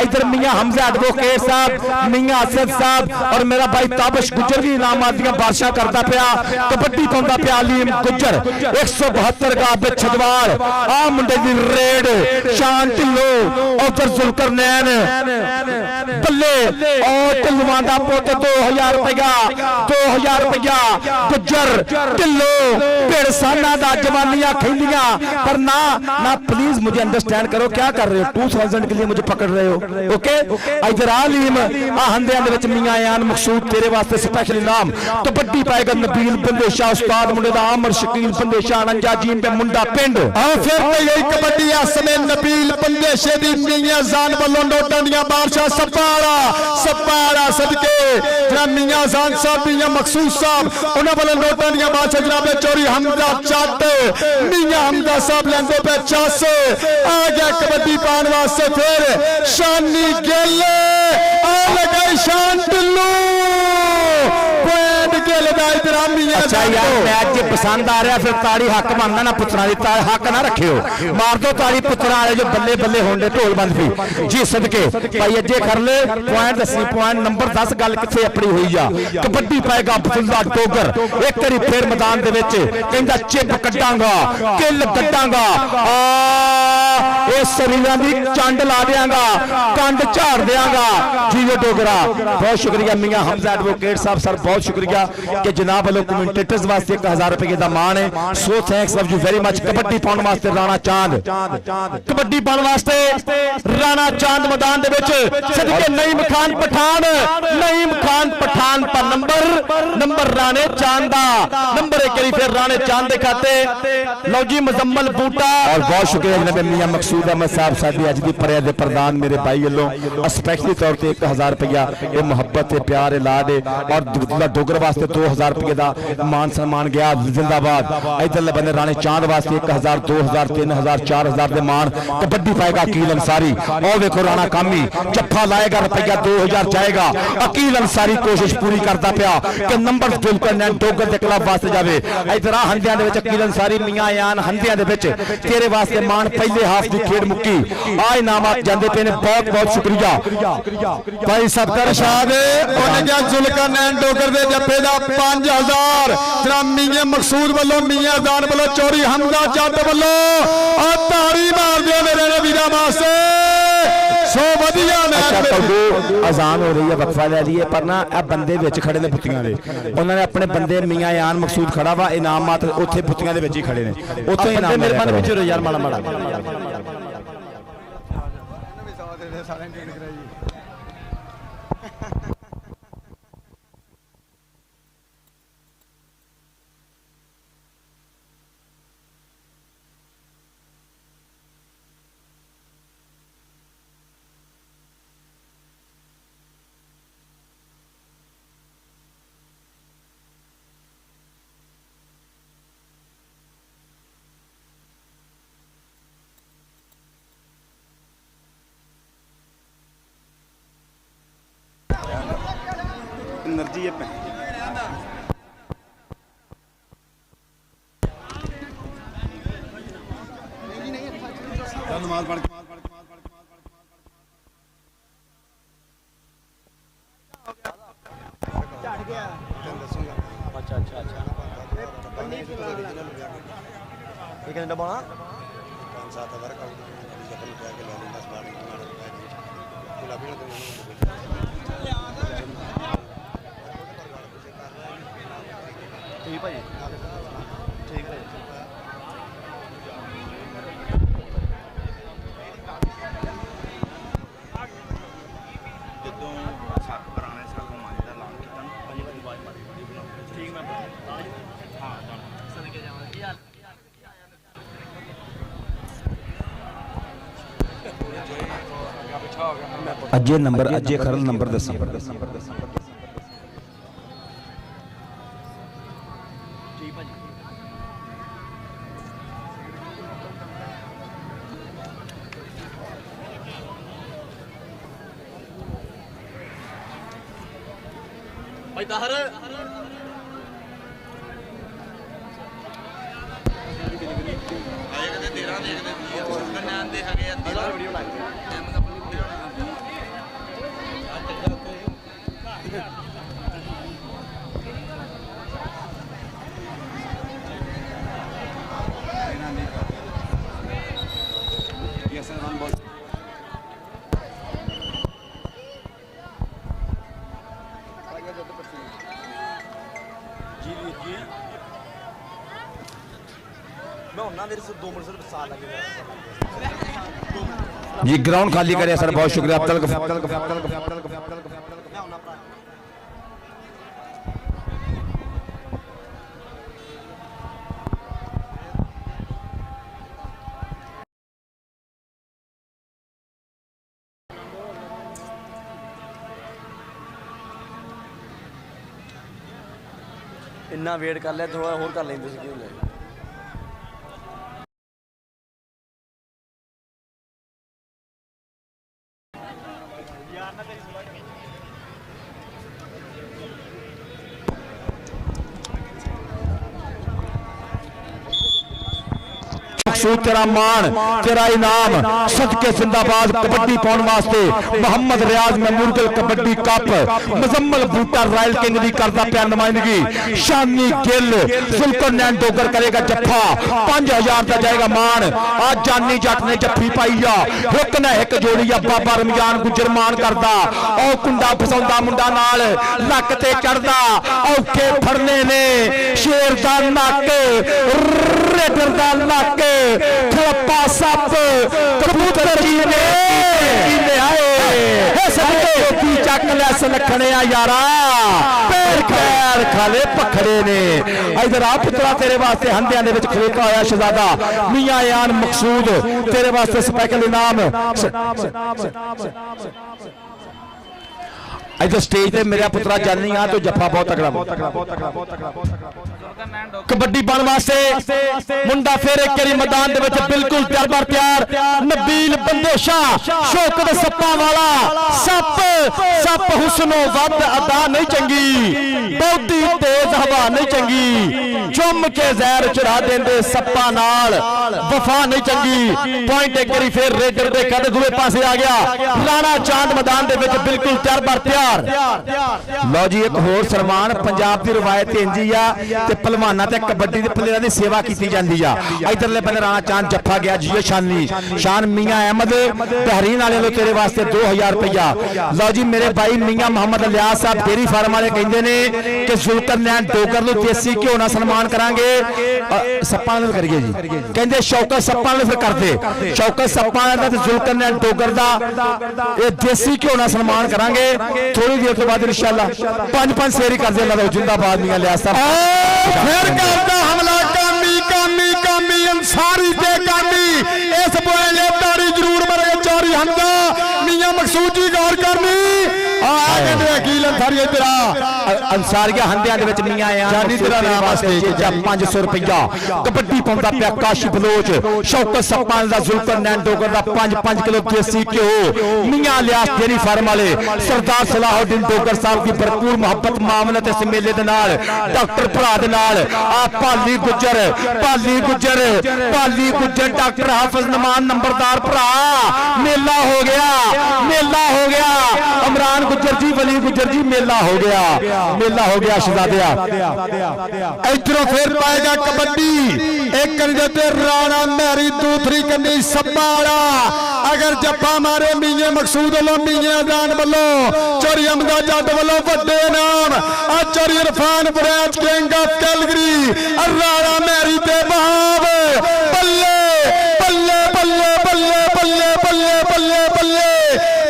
इधर मियां हमजा एडवोकेट साहब मियां असद साहब और मेरा भाई ताबिश गुजर भी इनामात दियां बारिशां करता पिया कबड्डी पाउंदा पिया अलीम गुजर 172 का बे छदवाल आ मुंडे दी रेड शान ढिल्लो उधर जुल्करनैन बल्ले और ढिल्लुआं दा पुत 2000 रुपया गुजर ढिल्लो भिड़साना दा जवानियां खैंदियां पर ना प्लीज मुझे अंडरस्टैंड करो क्या कर रहे हो 2000 के लिए मुझे पकड़ रहे हो ओके इधर अलीम आ हंदियां दे विच मियां आयान मकसूद तेरे वास्ते स्पेशल इनाम कबड्डी पाएगा नबील बंदेशा उस्ताद मुंडे दा अमर शकील बंदेशा अनंजा जीम पे मुंडा पिंड और फिर तो यही कबड्डी असमे नबील बंदेशे दी मियां जान वालों नोटां दियां बारिशां सपाड़ा सदके जरा मियां जान साहब मियां मखसूस साहब उन्होंने वाले नोटां दी बादशाह जनाब चौरी हमजा चट मियां हमजा साहब लेंदे पे 600 आ गया कबड्डी पाने वास्ते फिर शानी गिल आ लगाई शान टिल्लू पॉइंट गिल दा इतरामी है। अच्छा यार मैच जे पसंद आ रहा फिर ताड़ी हक बनना ना पुत्रा दी हक ना रखियो मार दो ताड़ी पुत्रा वाले जो बल्ले बल्ले होंडे ढोल बंद भी जी सदके भाई अजे कर ले पॉइंट दसी पॉइंट नंबर 10 गल किथे अपनी हुई जा कबड्डी पाएगा अब्दुल्ला डोगर एक बारी फिर मैदान दे विच कहंदा चिप कड्डांगा किल कड्डांगा इस शरीरां दी चंड ला देंगा कंड झाड़ देंगा जी डोगरा। बहुत शुक्रिया मियां हमजा एडवोकेट साहब सर बहुत शुक्रिया कि जनाब वालों कमेंटेटर्स वास्ते 1000 रुपए का मान है so thanks love you very much. Kabaddi पाने वास्ते राणा चांद कबड्डी पाने वास्ते राणा चांद मैदान दे विच सदके नईम खान पठान पर नंबर राणे चांद दा नंबर एक करी फिर राणे चांद दे खाते लो जी मुजम्मल बूटा। और बहुत शुक्रिया जनाब मियां मकसूद अहमद साहब साडी अज दी पर्या दे प्रधान मेरे भाई वालों स्पेशली तौर पे 1000 रुपया ये मुहब्बत है प्यार है लाड है और डोगर वास्ते 2000 रुपये का मान सम्मान गया जिंदाबाद। इधरले बंदे राणे चांद वास्ते 1000 2000 3000 4000 दे मान कबड्डी पाएगा अकील अंसारी और देखो राणा कामी जफ्फा लाएगा रुपया 2000 जाएगा अकील अंसारी कोशिश पूरी करता पिया कि नंबर बिल्कुल डोगर के क्लब वास्ते जाए। इधर हंदियां दे विच अकील अंसारी मियां यान हंदियां दे विच तेरे वास्ते मान पहले हाफ की खेड मुक्की आ इनामात जांदे पे ने बहुत बहुत शुक्रिया भाई सत्तर शाह दे उन्हें क्या जुल्करनैन डोगर दे जप्पे दा 5000 जनाब मियां मकसूद वालों मियां जान वालों चौरी हमजा जट वालों आ ताड़ी मार दियो मेरे वीरा वास्ते सो वधिया मैच अजान हो रही है वक्फा ले लिए पर ना ए बंदे विच खड़े ने पुत्तियां दे उन्होंने अपने बंदे मियां यान मकसूद खड़ा वा इनाम मात्र उत्थे पुत्तियां दे विच ही खड़े ने उत्थे इनाम मेरे मन विच यार माड़ा माड़ा एनर्जी है नमाज पढ़ अजे नंबर अजे खरल नंबर दसी भाई ताहर जी ग्राउंड खाली करे सर बहुत शुक्रिया ਇੰਨਾ ਵੇਟ ਕਰ ਲਿਆ, ਥੋੜਾ ਹੋਰ ਕਰ ਲੈਂਦੇ ਸੀ। मकसूद तेरा मान तेरा इनाम सदके जिंदाबाद कबड्डी पाउन वास्ते मोहम्मद रियाज memorial kabaddi cup Muzammil Boota royal king दी करदा पिया नुमाइंदगी शानी गिल जुल्करनैन डोगर करेगा जफ्फा 5000 दा जाएगा मान। आज जानी जट ने जफ्फी पाई आ एक ना एक जोड़ी आ बाबा रमजान गुजर मान करदा ओ कुंडा फसाउंदा मुंडा नाल लक ते चढ़दा औखे फड़ने ने शेर दा नक रेडर दा नक खलप्पा सप कबूतर जी ने आए सभी चक लैस लखने यारा पैर खैर खाले पखड़े ने। इधर आ पुत्रा तेरे वास्ते हंदियां दे विच खलोता होया शहजादा मियां यान मकसूद तेरे वास्ते स्पेशल इनाम। इधर स्टेज पे मेरा पुत्रा जानी आ तो जफा बहुत तगड़ा कबड्डी बन वास्ते मुंडा फिर एक बारी मैदान दे विच बिल्कुल तैयार तैयार नबील बंदेशा शौकत सप्पा वाला सप सप हुस्नो वद अदा नहीं चंगी बहुती तेज हवा नहीं चंगी चुम के जहर चुरा देंदे सप्पा नाल वफा नहीं चंगी। पॉइंट एक बारी फिर रेडर दे कद दूए पासे आ गया राणा चांद मैदान दे विच बिल्कुल तैयार। लो जी एक होर सलमान पंजाब की रवायत इंजी आ ते पहलवाना ते कबड्डी दे प्लेयरां दी सेवा कीती जांदी आ। इधरले बंदे राणा चांद जफ्फा गया जी शानी शान मियां अहमद बहरीन वाले लो तेरे वास्ते 2000 रुपया। लो जी मेरे भाई मियां मोहम्मद लियास साहब डेयरी फार्म वाले कहंदे ने कि जुल्करनैन डोगर नु देसी घिओ नाल सन्मान करांगे सप्पां नाल करिए जी कहंदे शौकत सप्पां नाल फिर करदे शौकत सप्पां दा ते जुल्करनैन डोगर दा ये देसी घिओ नाल सन्मान करांगे थोड़ी देर तो बाद इंशाअल्लाह 5-5 शेरी कर दे अल्लाह जिंदाबाद मियां लियास साहब फिर करता हमला कामी कामी कामी अंसारी ते कामी इस बोले तारी जरूर मरे चारी हंदा मियां मकसूद जी गौर करनी अंसारिया हंदियां दे विच मियां जानी तेरा नाम वास्ते 500 रुपया कबड्डी पाउंदा पिया काशी बलोच शौकत सप्पान दा जुल्करनैन डोगर दा 5-5 किलो देसी घिओ मियां लियास डेयरी फार्म वाले सरदार सलाहुद्दीन डोगर साहब की भरपूर मोहब्बत मामलत इस मेले दे नाल डॉक्टर भरा दे नाल आ पाली गुजर डॉक्टर हाफिज नमान नंबरदार भरा मेला हो गया इमरान गुजर जी वली गुजर जी मेला हो गया शहजादिया। इधरों फिर पाएगा कबड्डी एक कंधे राणा मेरी दूसरी कंधी सब्बा वाला अगर जप्पा मारे मियां मकसूद वालों मियां जान वालों चोरी अमदा जट वालों बड़े नाम चोरी Irfan branch king of Calgary Rana मेरी ते बहाव बल्ले बल्ले बल्ले बल्ले बल्ले बल्ले बल्ले बल्ले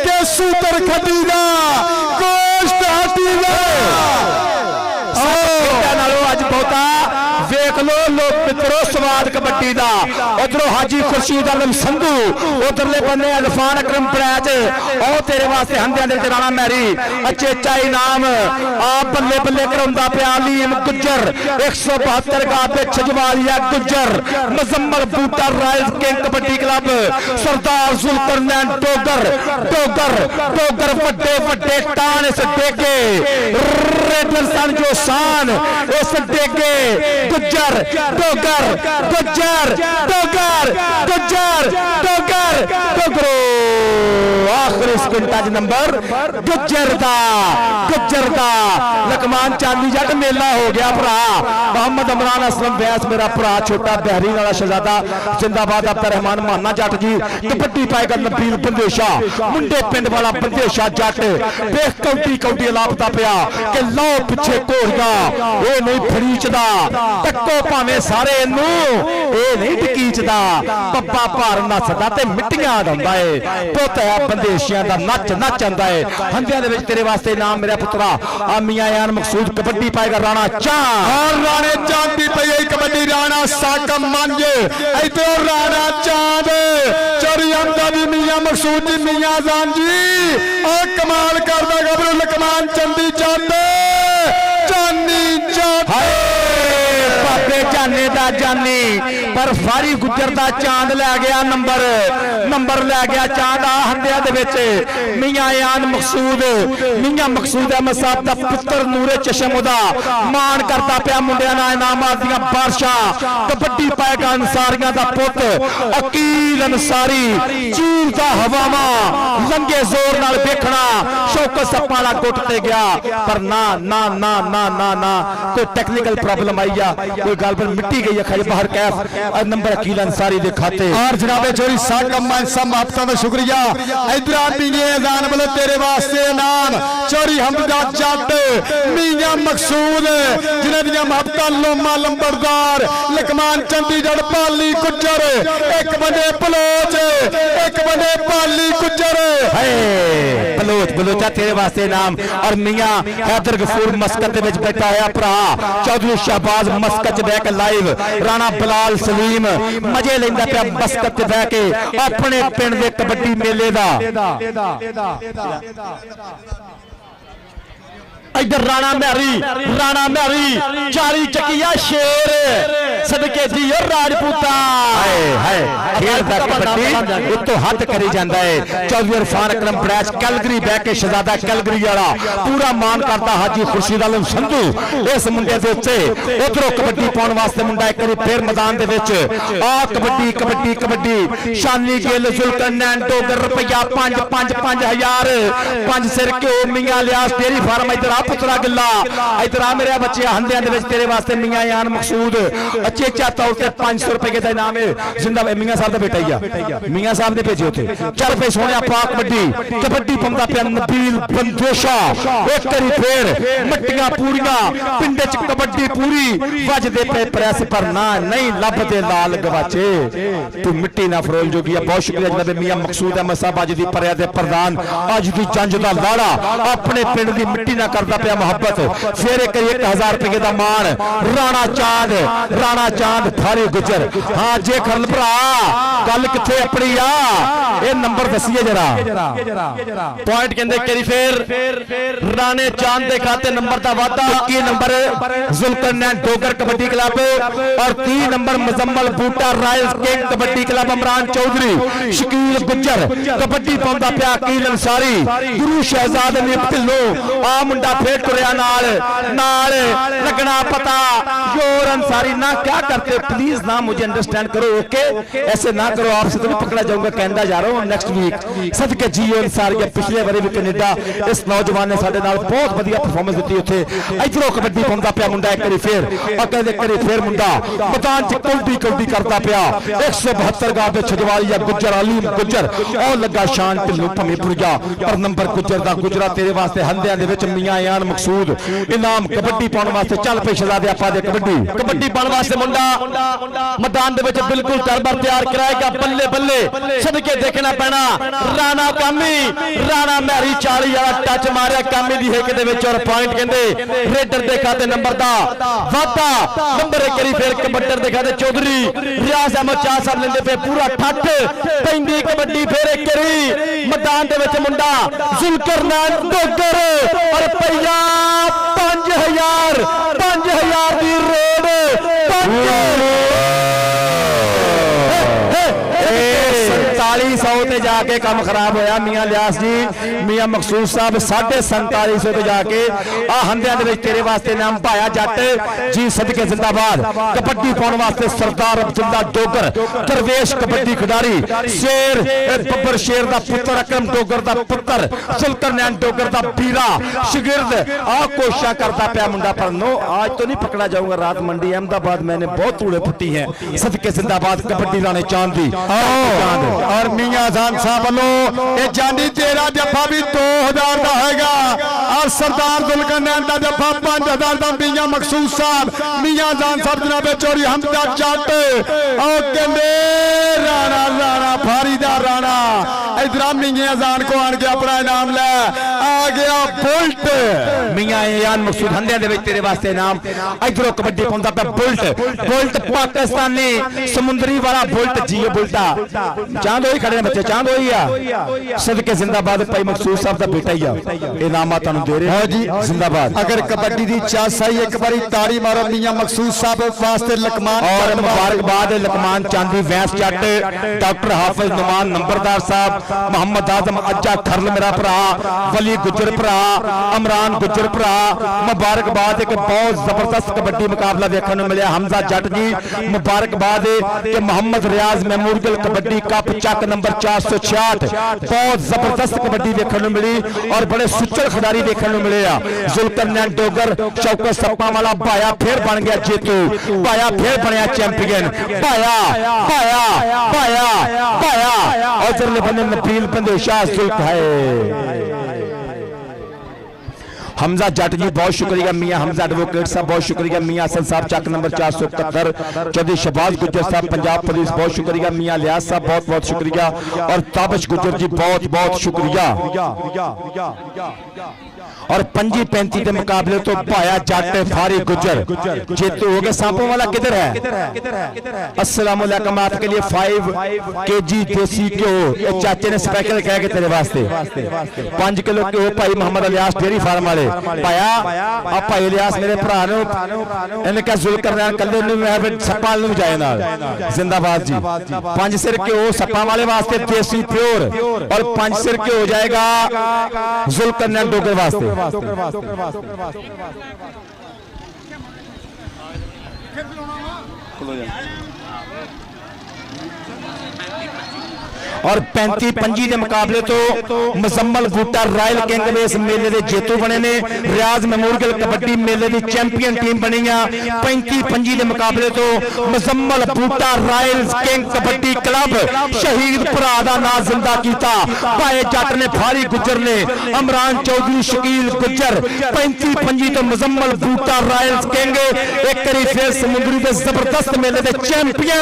के सूतर खटीदा गोश्त हटीदा आज बहुता वेख लो लोग मित्रों स्वाद कबड्डी दा। उधरों हाजी खुर्शीद आलम संधू उधरले बंदे अल्फान अकरम प्रैच और तेरे वास्ते हंदियां दे राणा मैरी अचेचा इनाम आप बल्ले बल्ले कराउंदा पिया अलीम गुजर 172 का पे छजवालिया गुजर Muzammil Boota royal king kabaddi club Sardar Zulqarnain Dogar वड्डे टान इस डेगे रेडर सन जो शान इस डेगे गुजर आखिरी स्किंटाज नंबर गुजर दा लकमान चांदी जट मेला हो गया भरा मोहम्मद इमरान असलम वैस मेरा भरा छोटा बहरीन वाला शहजादा जिंदाबाद अब्दुल रहमान माना जट जी कबड्डी पाएगा नबील बंदेशा मुंडे पिंड वाला बंदेशा जट देख कौटी लापता पिया कि लो पिछे घोड़िया ये नहीं फरीचदा टक्को भावे सारे नू ये नहीं टकीचदा पप्पा भार नसदा ते मिट्टियां गांदा है पुत है बंदेशियां दा नच आंदा है हंदियां दे विच तेरे वास्ते नाम मेरा पुत्रा आ मियां यान मकसूद कबड्डी पाएगा राणा चांद और राणे चांद दी पई कबड्डी राणा साकम मंज इधर राणा चांद चोरी आंदा दी मियां मकसूद दी मियां जान जी और कमाल करदा गबरू लकमान चंदी चांद चांदी चांद जा जानी पर फारी गुजर दा चांद लै गया नंबर लै गया चांद आ हंदिया दे विच मियां यान मकसूद अहमद साहब दा पुत्र नूरे चशम दा मान करता पिया मुंडियां नाल इनामात दियां बारशां कबड्डी पाएगा अंसारियां दा पुत अकील अंसारी चीरदा हवावां लंगे जोर नाल देखना शौकत सप्पा वाला गुट ते गया पर ना ना ना ना ना ना कोई टेक्निकल प्रॉब्लम आई या कोई गल पर मिट्टी गई है खाली बाहर कैफ नंबर अकील अंसारी दे खाते और जनाबे चोरी साकम समाप्तां दा शुक्रिया इधर आती है अजान बोले तेरे वास्ते नाम चोरी हमदा जट मियां मकसूद जिन्हां दियां मोहब्बतां लोमा लंबरदार लकमान चंडीगढ़ पाली गुज्जर एक बने बलोच एक बने पाली गुज्जर बलोचा तेरे वास्ते नाम और मियां हैदर गफूर मस्कत विच बैठा होया भरा चौधरी शहबाज मस्कत च बह के लाइव राणा बिलाल सलीम मजे लेंदा पिया मस्कत च बह के अपने पिंड दे कबड्डी मेले दा इधर राणा मैरी चारी चकिया शेर सदके जी और राजपूता खेलदा कबड्डी उत्तों हद करी जांदा है चौधरी इरफान अकरम ब्रैच कैलगरी बह के शहजादा कैलगरी वाला पूरा मान करता हाजी खुर्शीद आलम संधू इस मुंडे दे उत्ते उधरों कबड्डी पाउण वास्ते मुंडा एक बारी फिर मैदान दे विच आ कबड्डी शानी गिल जुल्करनैन डोगर रुपया 5,000 5 सिर घ्यो मियां लियास डेयरी फार्म इधर पुत्रा गिला इधर आ मेरे बच्चे हंदियां दे विच तेरे वास्ते मियां यान मकसूद अचेचा तौर ते 500 रुपए का इनाम है जिंदा मियां साहब दा बेटा ही मियां साहब ने भेजे उथे चल पे सोने पाक कबड्डी पंदा पे नबील बंदोशा एक करी फिर मट्टियां पूरियां पिंड च कबड्डी पूरी वजदे पे प्रेस पर ना नहीं लभदे लाल गवाचे तू मिट्टी ना फरोल जोगी बहुत शुक्रिया जनाब मियां मकसूद अहमद साहब अज दी परया दे प्रधान अज दी जंज दा लाड़ा अपने पिंड दी मिट्टी ना करदा पिया मोहब्बत फिर एक 1000 रुपए का मान राणा चांद फारी गुजर हाँ जे खरल भरा गल किथे अपनी आ ये नंबर दसिए जरा पॉइंट कहंदे करी फिर राणे चांद दे खाते नंबर दा वादा 21 नंबर जुल्करनैन डोगर कबड्डी क्लब और 30 number Muzammil Boota royal king kabaddi club Imran Chaudhry Shakeel Gujjar kabaddi पाउंदा पिया अकील अंसारी गुरु शहजाद ने ढिल्लो आ मुंडा फिर टुरिया नाल लगना पता योर अंसारी ना क्या करते प्लीज ना मुझे अंडरस्टैंड करो ओके ऐसे ना करो आपसे तो नहीं पकड़ा जाऊंगा कहना जा रहा हूं नेक्स्ट वीक सदके जियो अंसारी पिछले बारे भी कनेडा इस नौजवान ने साडे नाल बहुत बढ़िया परफॉर्मेंस दी उत्थे इधरों कबड्डी पाउंदा पिया मुंडा एक बारी फिर और कहंदे करी फिर मुंडा मैदान च कल्डी करता पिया 172 गा दे छजवालिया गुज्जर अलीम गुज्जर और लगा शान ढिल्लो भमीपुरिया पर नंबर गुज्जर दा गुजरा तेरे वास्ते हंदियां दे विच मियां यान मकसूद इनाम कबड्डी पाउण वास्ते चल पे शहजादे आपा दे कबड्डी पाउण वास्ते मुंडा मैदान दे विच बिल्कुल तरबर तैयार कराएगा बल्ले बल्ले सदके देखना पैना राणा मैरी 40 वाला टच मारिया कामी दी हिक दे विच और पॉइंट कहंदे रेडर दे खाते नंबर दा वादा नंबर एक करी फिर कबड्डर दे खाते चौधरी रियाज अहमद चाह साहब लेंदे पे पूरा ठठ पैंदी कबड्डी फिर एक करी मैदान दे विच मुंडा जुल्करनैन डोगर और रुपया 5000 दी रेड 4700 ते जाके काम खराब होया मियां लियास जी मियां मकसूद साहब 4750 ते जाके आ हंदियां दे विच तेरे वास्ते नाम पाया जट जी सदके जिंदाबाद कबड्डी पाउण वास्ते सरदार अब्दुल्ला डोगर दरवेश कबड्डी खिडारी शेर बब्बर शेर दा पुत्र अकरम डोगर दा पुत्र जुल्करनैन डोगर दा बीरा शागिर्द आ कोशिश करता पिया मुंडा पर नो आज तो नहीं पकड़ा जाऊंगा रात मंडी अहमदाबाद मैंने बहुत तूड़े फुटी हैं सदके जिंदाबाद कबड्डी राणे चांद दी और मियां जान साहब वालों ये जानी तेरा जफा भी 2000 का हैगा और सरदार जुल्करनैन दा जफा 5000 का मियां मकसूद साहब मियां जान साहब जनाबे चोरी हमदा जट और कहंदे राणा फारी दा राणा इधर मियां जान को आन के अपना इनाम ले आ गया बुल्ट मियां यान मकसूद हंदियां दे विच तेरे वास्ते इनाम इधरों कबड्डी पाउंदा पे बुल्ट पाकिस्तानी समुंदरी वाला बुल्ट जियो बुल्टा चांद होई खड़े ने बच्चे ਪਹਿਚਾਣ ਹੋਈ ਆ ਸਦਕੇ ਜ਼ਿੰਦਾਬਾਦ ਭਾਈ ਮਕਸੂਦ ਸਾਹਿਬ ਦਾ ਬੇਟਾ ਹੀ ਆ ਇਨਾਮਾਂ ਤੁਹਾਨੂੰ ਦੇ ਰਹੇ ਜੀ ਜ਼ਿੰਦਾਬਾਦ। अगर कबड्डी की चास आई एक बारी ताड़ी मारो मियां मकसूद साहब वास्ते लकमान और मुबारकबाद लकमान चांदी वैस जट डॉक्टर हाफिज नुमान नंबरदार साहब मोहम्मद आजम अज्जा खरल मेरा भरा वली गुजर भरा अमरान गुजर भरा मुबारकबाद एक बहुत जबरदस्त कबड्डी मुकाबला देखने को मिला हमजा जट जी मुबारकबाद कि मोहम्मद रियाज मेमोरियल कबड्डी कप चक नंबर 466 बहुत जबरदस्त कबड्डी देखने को मिली और बड़े सुचल खिडारी देखने को मिले जुल्करनैन डोगर चौकस सप्पा वाला भाया फिर बन गया जेतू भाया फिर बनया चैंपियन भाया भाया भाया भाया और उधरले बंदे नबील बंदेशा जुल्क है हमजा जट जी बहुत शुक्रिया मियां हमजा एडवोकेट साहब बहुत शुक्रिया मियां हसन साहब चक नंबर 471 चौधरी शहबाज गुजर साहब पंजाब पुलिस बहुत शुक्रिया मियां लियाज साहब बहुत बहुत शुक्रिया और ताबिश गुजर जी बहुत बहुत शुक्रिया और 25-35 के मुकाबले तो भाया जट फारी गुजर जेतू हो गए। सांपों वाला किधर है? अस्सलाम वालेकुम आपके लिए 5 kg देसी घ्यो ये चाचे ने स्पेशल कह के तेरे वास्ते 5 किलो घ्यो भाई मोहम्मद इलियास डेयरी फार्म वाले पाया आ भाई इलियास मेरे भरा नु इन्हें क्या जुल कर रहा कल्ले नु मैं सप्पा नु जाए नाल जिंदाबाद जी 5 सिर घ्यो सप्पा वाले वास्ते देसी प्योर और 5 सिर घ्यो हो जाएगा जुल्करनैन डोगर वास्ते और 35-25 के मुकाबले तो मुजम्मल बूटा रॉयल किंग इस मेले के जेतू बने ने रियाज मेमोरियल कबड्डी मेले की चैंपियन टीम बनी है 35-25 के मुकाबले तो Muzammil Boota royal king kabaddi club शहीद भरा का नाम जिंदा किया भाई जट ने फारी गुजर ने अमरान चौधरी शकील गुजर 35-25 तो मुजम्मल बूटा रॉयल किंग एक बार फिर समुद्री के जबरदस्त मेले के चैंपियन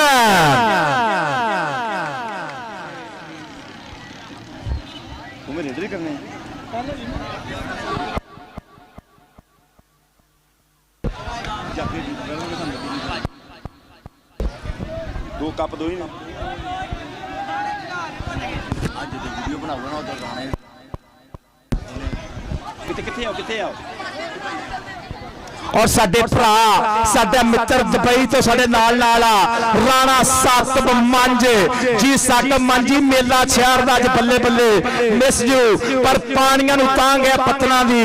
रेडर करने दो कप दो ही ना आज वीडियो बनाऊंगा ना उधर गाने कितने आओ और साडे भरा साडा मित्र दुबई तो साडे नाल नाल राणा साकब मंज जी साकब मंज जी मेला शहर दा अज बल्ले बल्ले मिस जू पर पानियां नु तां गया पत्तनां दी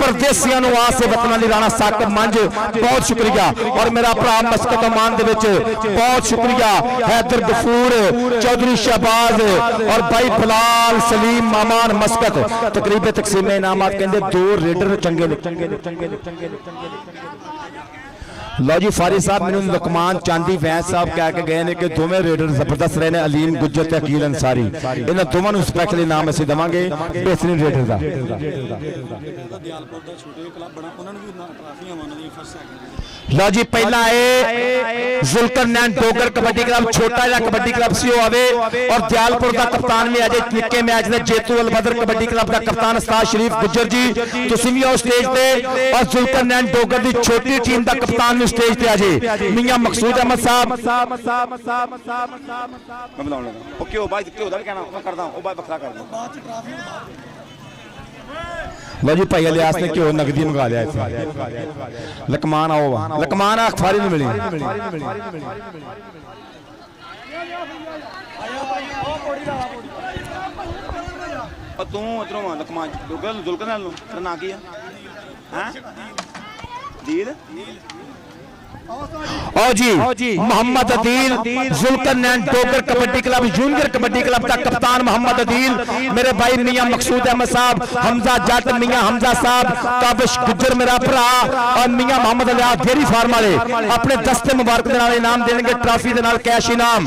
परदेसियां नु आसे वतनां दी राणा साकब मंज बहुत शुक्रिया और मेरा भरा मस्कत ओमान दे विच बहुत शुक्रिया हैदर गफूर चौधरी शहबाज और भाई फिलहाल सलीम मामान मस्कत तकरीबन तकसीम इनामात कहंदे 2 रेडर चंगे लो जी फारी साहब मैंने लकमान चांदी वैस साहब कह के गए ने कि दोवें रेडर जबरदस्त रहे ने अलीम गुज्जर ते अकील अंसारी इन्हां दोवां नूं स्पेशल इनाम असीं देवांगे बेहतरीन रेडर दा लो जी पहला है जुल्करनैन डोगर कबड्डी क्लब छोटा जिहा कबड्डी क्लब सी आवे और दयालपुर का कप्तान भी अजे निक्के मैच दे जेतू अल बदर कबड्डी क्लब का कप्तान उस्ताद शरीफ गुज्जर जी तुसीं भी आओ स्टेज पे और जुल्करनैन डोगर दी छोटी टीम का कप्तान भी स्टेज पे आजे मियां मकसूद अहमद साहब मैं बताऊं लगा ओके ओ भाई क्यों दा कहना मैं करदा हूं ओ भाई बखरा कर दो लो जी भाई इलियास ने क्यों नगदी मंगा लिया इत्थे लकमान आओ लकमान अखबारी नहीं मिली और तू इधरों लकमान डोगर जुल्करनैन नु तेरा नाम की है दील ओ जी Mohammad Adeel Zulqarnain Dogar kabaddi club junior kabaddi club का कप्तान मोहम्मद अदील मेरे भाई मियां मकसूद अहमद साहब हमजा जट मियां हमजा साहब काबिश गुजर मेरा भरा और मियां मोहम्मद इलियास डेयरी फार्म वाले अपने दस्ते मुबारक दे नाल इनाम देंगे ट्रॉफी दे नाल कैश इनाम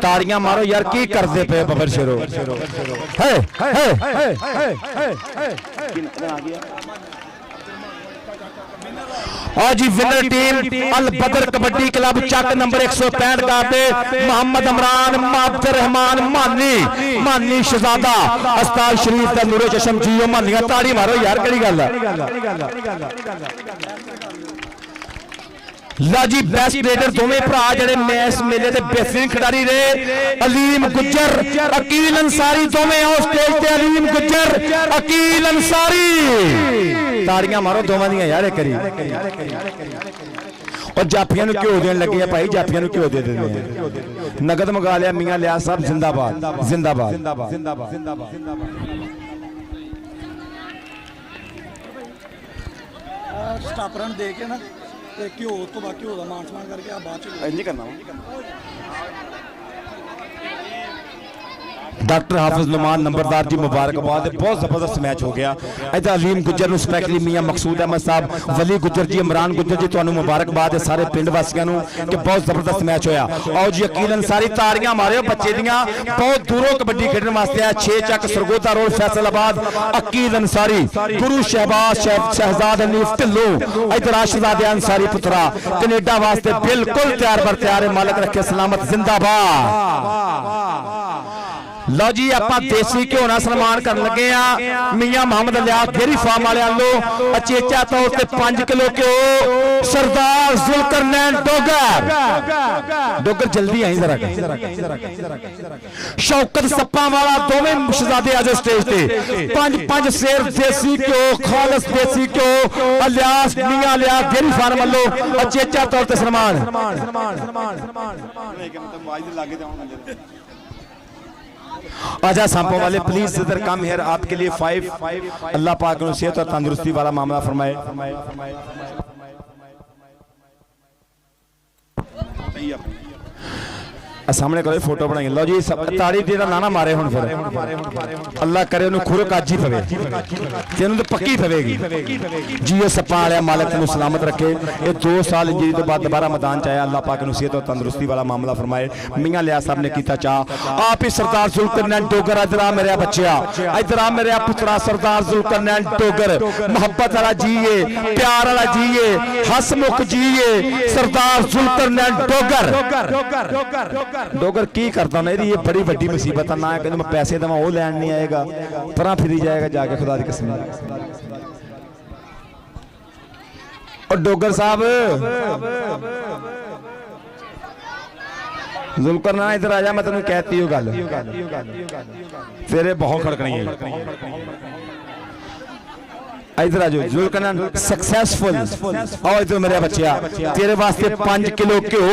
ताड़ियां मारो यार की करदे पे बबर शेरो है और जी विनर टीम अल बदर कबड्डी क्लब चक नंबर 165 का पे मोहम्मद इमरान अब्दुल रहमान मानी शहजादा उस्ताद शरीफ का नूरे चशम जी मानिया ताड़ी मारो यार केड़ी गल ला जी बेस्ट रेडर दोवें भरा जिहड़े मैच मेले दे बेहतरीन खिडारी रहे अलीम गुज्जर अकील अंसारी दोवें आओ स्टेज ते अलीम गुज्जर अकील अंसारी ताड़ियां मारो दोवां दियां यार करी और जाफियां नूं घ्यो देण लगे भाई जाफियां नूं घ्यो दे देंदे नगद मंगा लिया मियां लिया साहब जिंदाबाद ਸਟਾਪਰਾਂ ਦੇ ਕੇ ਨਾ ਤੇ ਘਿਓ ਤੋਂ ਬਾਅਦ ਘਿਓ ਦਾ ਮਾਨ ਸਮਾਨ ਕਰਕੇ ਆ ਬਾਅਦ ਚ ਇੰਜ ਕਰਨਾ डॉक्टर हाफिज नुमान नंबरदार जी मुबारकबाद बहुत जबरदस्त मैच हो गया इधर अलीम गुज्जर स्पैशली मियां मकसूद अहमद साहब वली गुज्जर जी इमरान गुज्जर जी तुहानू मुबारकबाद है सारे पिंड वासियों नू कि बहुत जबरदस्त मैच होया आओ जी अकील अंसारी ताड़ियां मारियो बच्चे दियां बहुत दूरों कबड्डी खेडने वास्ते आया 6 चक सरगोदा रोड फैसलाबाद अकील अंसारी गुरु शहबाज शहजाद हनीफ ढिल्लों इधर राशिदाद अंसारी पुत्रा कनेडा वास्ते बिल्कुल तैयार बर तैयार है मालिक रखे सलामत जिंदाबाद लो जी आप देसी घ्यो नाल सन्मान कर लगे मियां मोहम्मद लियात डेयरी फार्म वाले लो अचेचा तौर पर 5 किलो घ्यो सरदार जुल्करनैन डोगर जल्दी आई जरा शौकत सप्पा वाला दोवें शहजादे आज स्टेज पे 5 सेर देसी घ्यो खालस देसी घ्यो अलियास मियां लियात डेयरी फार्म वालो अचेचा तौर पर सन्मान आजा सांपों वाले प्लीज इधर कम हेयर आपके लिए 5 अल्लाह पाक ने सेहत और तंदुरुस्ती वाला मामला फरमाए सामने करो फोटो बनाई लो जी ताड़ी तेरा नाना मारे हुण फिर अल्लाह करे उन्हें खुरक अज ही पवे तेन तो पक्की पवेगी जी ये सप्पा वाले मालिक तेन सलामत रखे ये 2 साल इंजरी तो बाद दोबारा मैदान च आया अल्लाह पाक ने सेहत और तंदुरुस्ती वाला मामला फरमाए मियां लिया साहब ने किया चाह आप ही सरदार जुल्करनैन डोगर इधर आ मेरा बच्चा इधर आ मेरा पुत्रा सरदार जुल्करनैन डोगर मोहब्बत वाला जीए प्यार वाला जीए हसमुख जीए सरदार जुल्करनैन डोगर डोगर की करता ना ये बड़ी बड़ी मुसीबत ना है मैं पैसे देवा वो लैन नहीं आएगा परा फिरी जाएगा जाके खुदा की कसम और डोगर साहब जुल्करनैन इधर आ जा मैं तेन कहती हूँ गल तेरे बहुत खड़कनी है इधर आज जुल्करनैन सक्सेसफुल आओ इधर मेरे बच्चा तेरे वास्ते 5 किलो घ्यो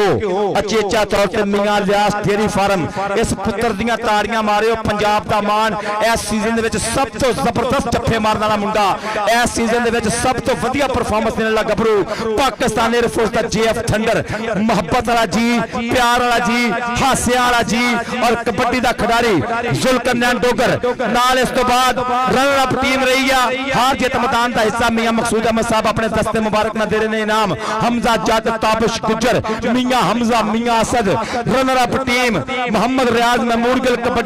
अचेचा तौर पर मियां लियास डेयरी फार्म इस पुत्र दियां ताड़ियां मारियो पंजाब दा मान इस सीजन दे विच सब तो जबरदस्त जफ्फे मारन वाला मुंडा इस सीजन दे विच सब तो वधिया परफॉर्मेंस देने वाला गबरू पाकिस्तान एयरफोर्स दा जेएफ थंडर मोहब्बत वाला जी प्यार वाला जी हास्य वाला जी और कबड्डी दा खिडारी जुल्करनैन डोगर नाल इस तो बाद रनर अप टीम रही है हार जीत मैदान का हिस्सा मियां मकसूद अहमद साहब अपने दस्ते मुबारक में दे रहे हैं इनाम Hamza Jatt Tabish Gujjar Mian Hamza Mian Asad runner up team Mohammad Riaz Mahmood Gill kabaddi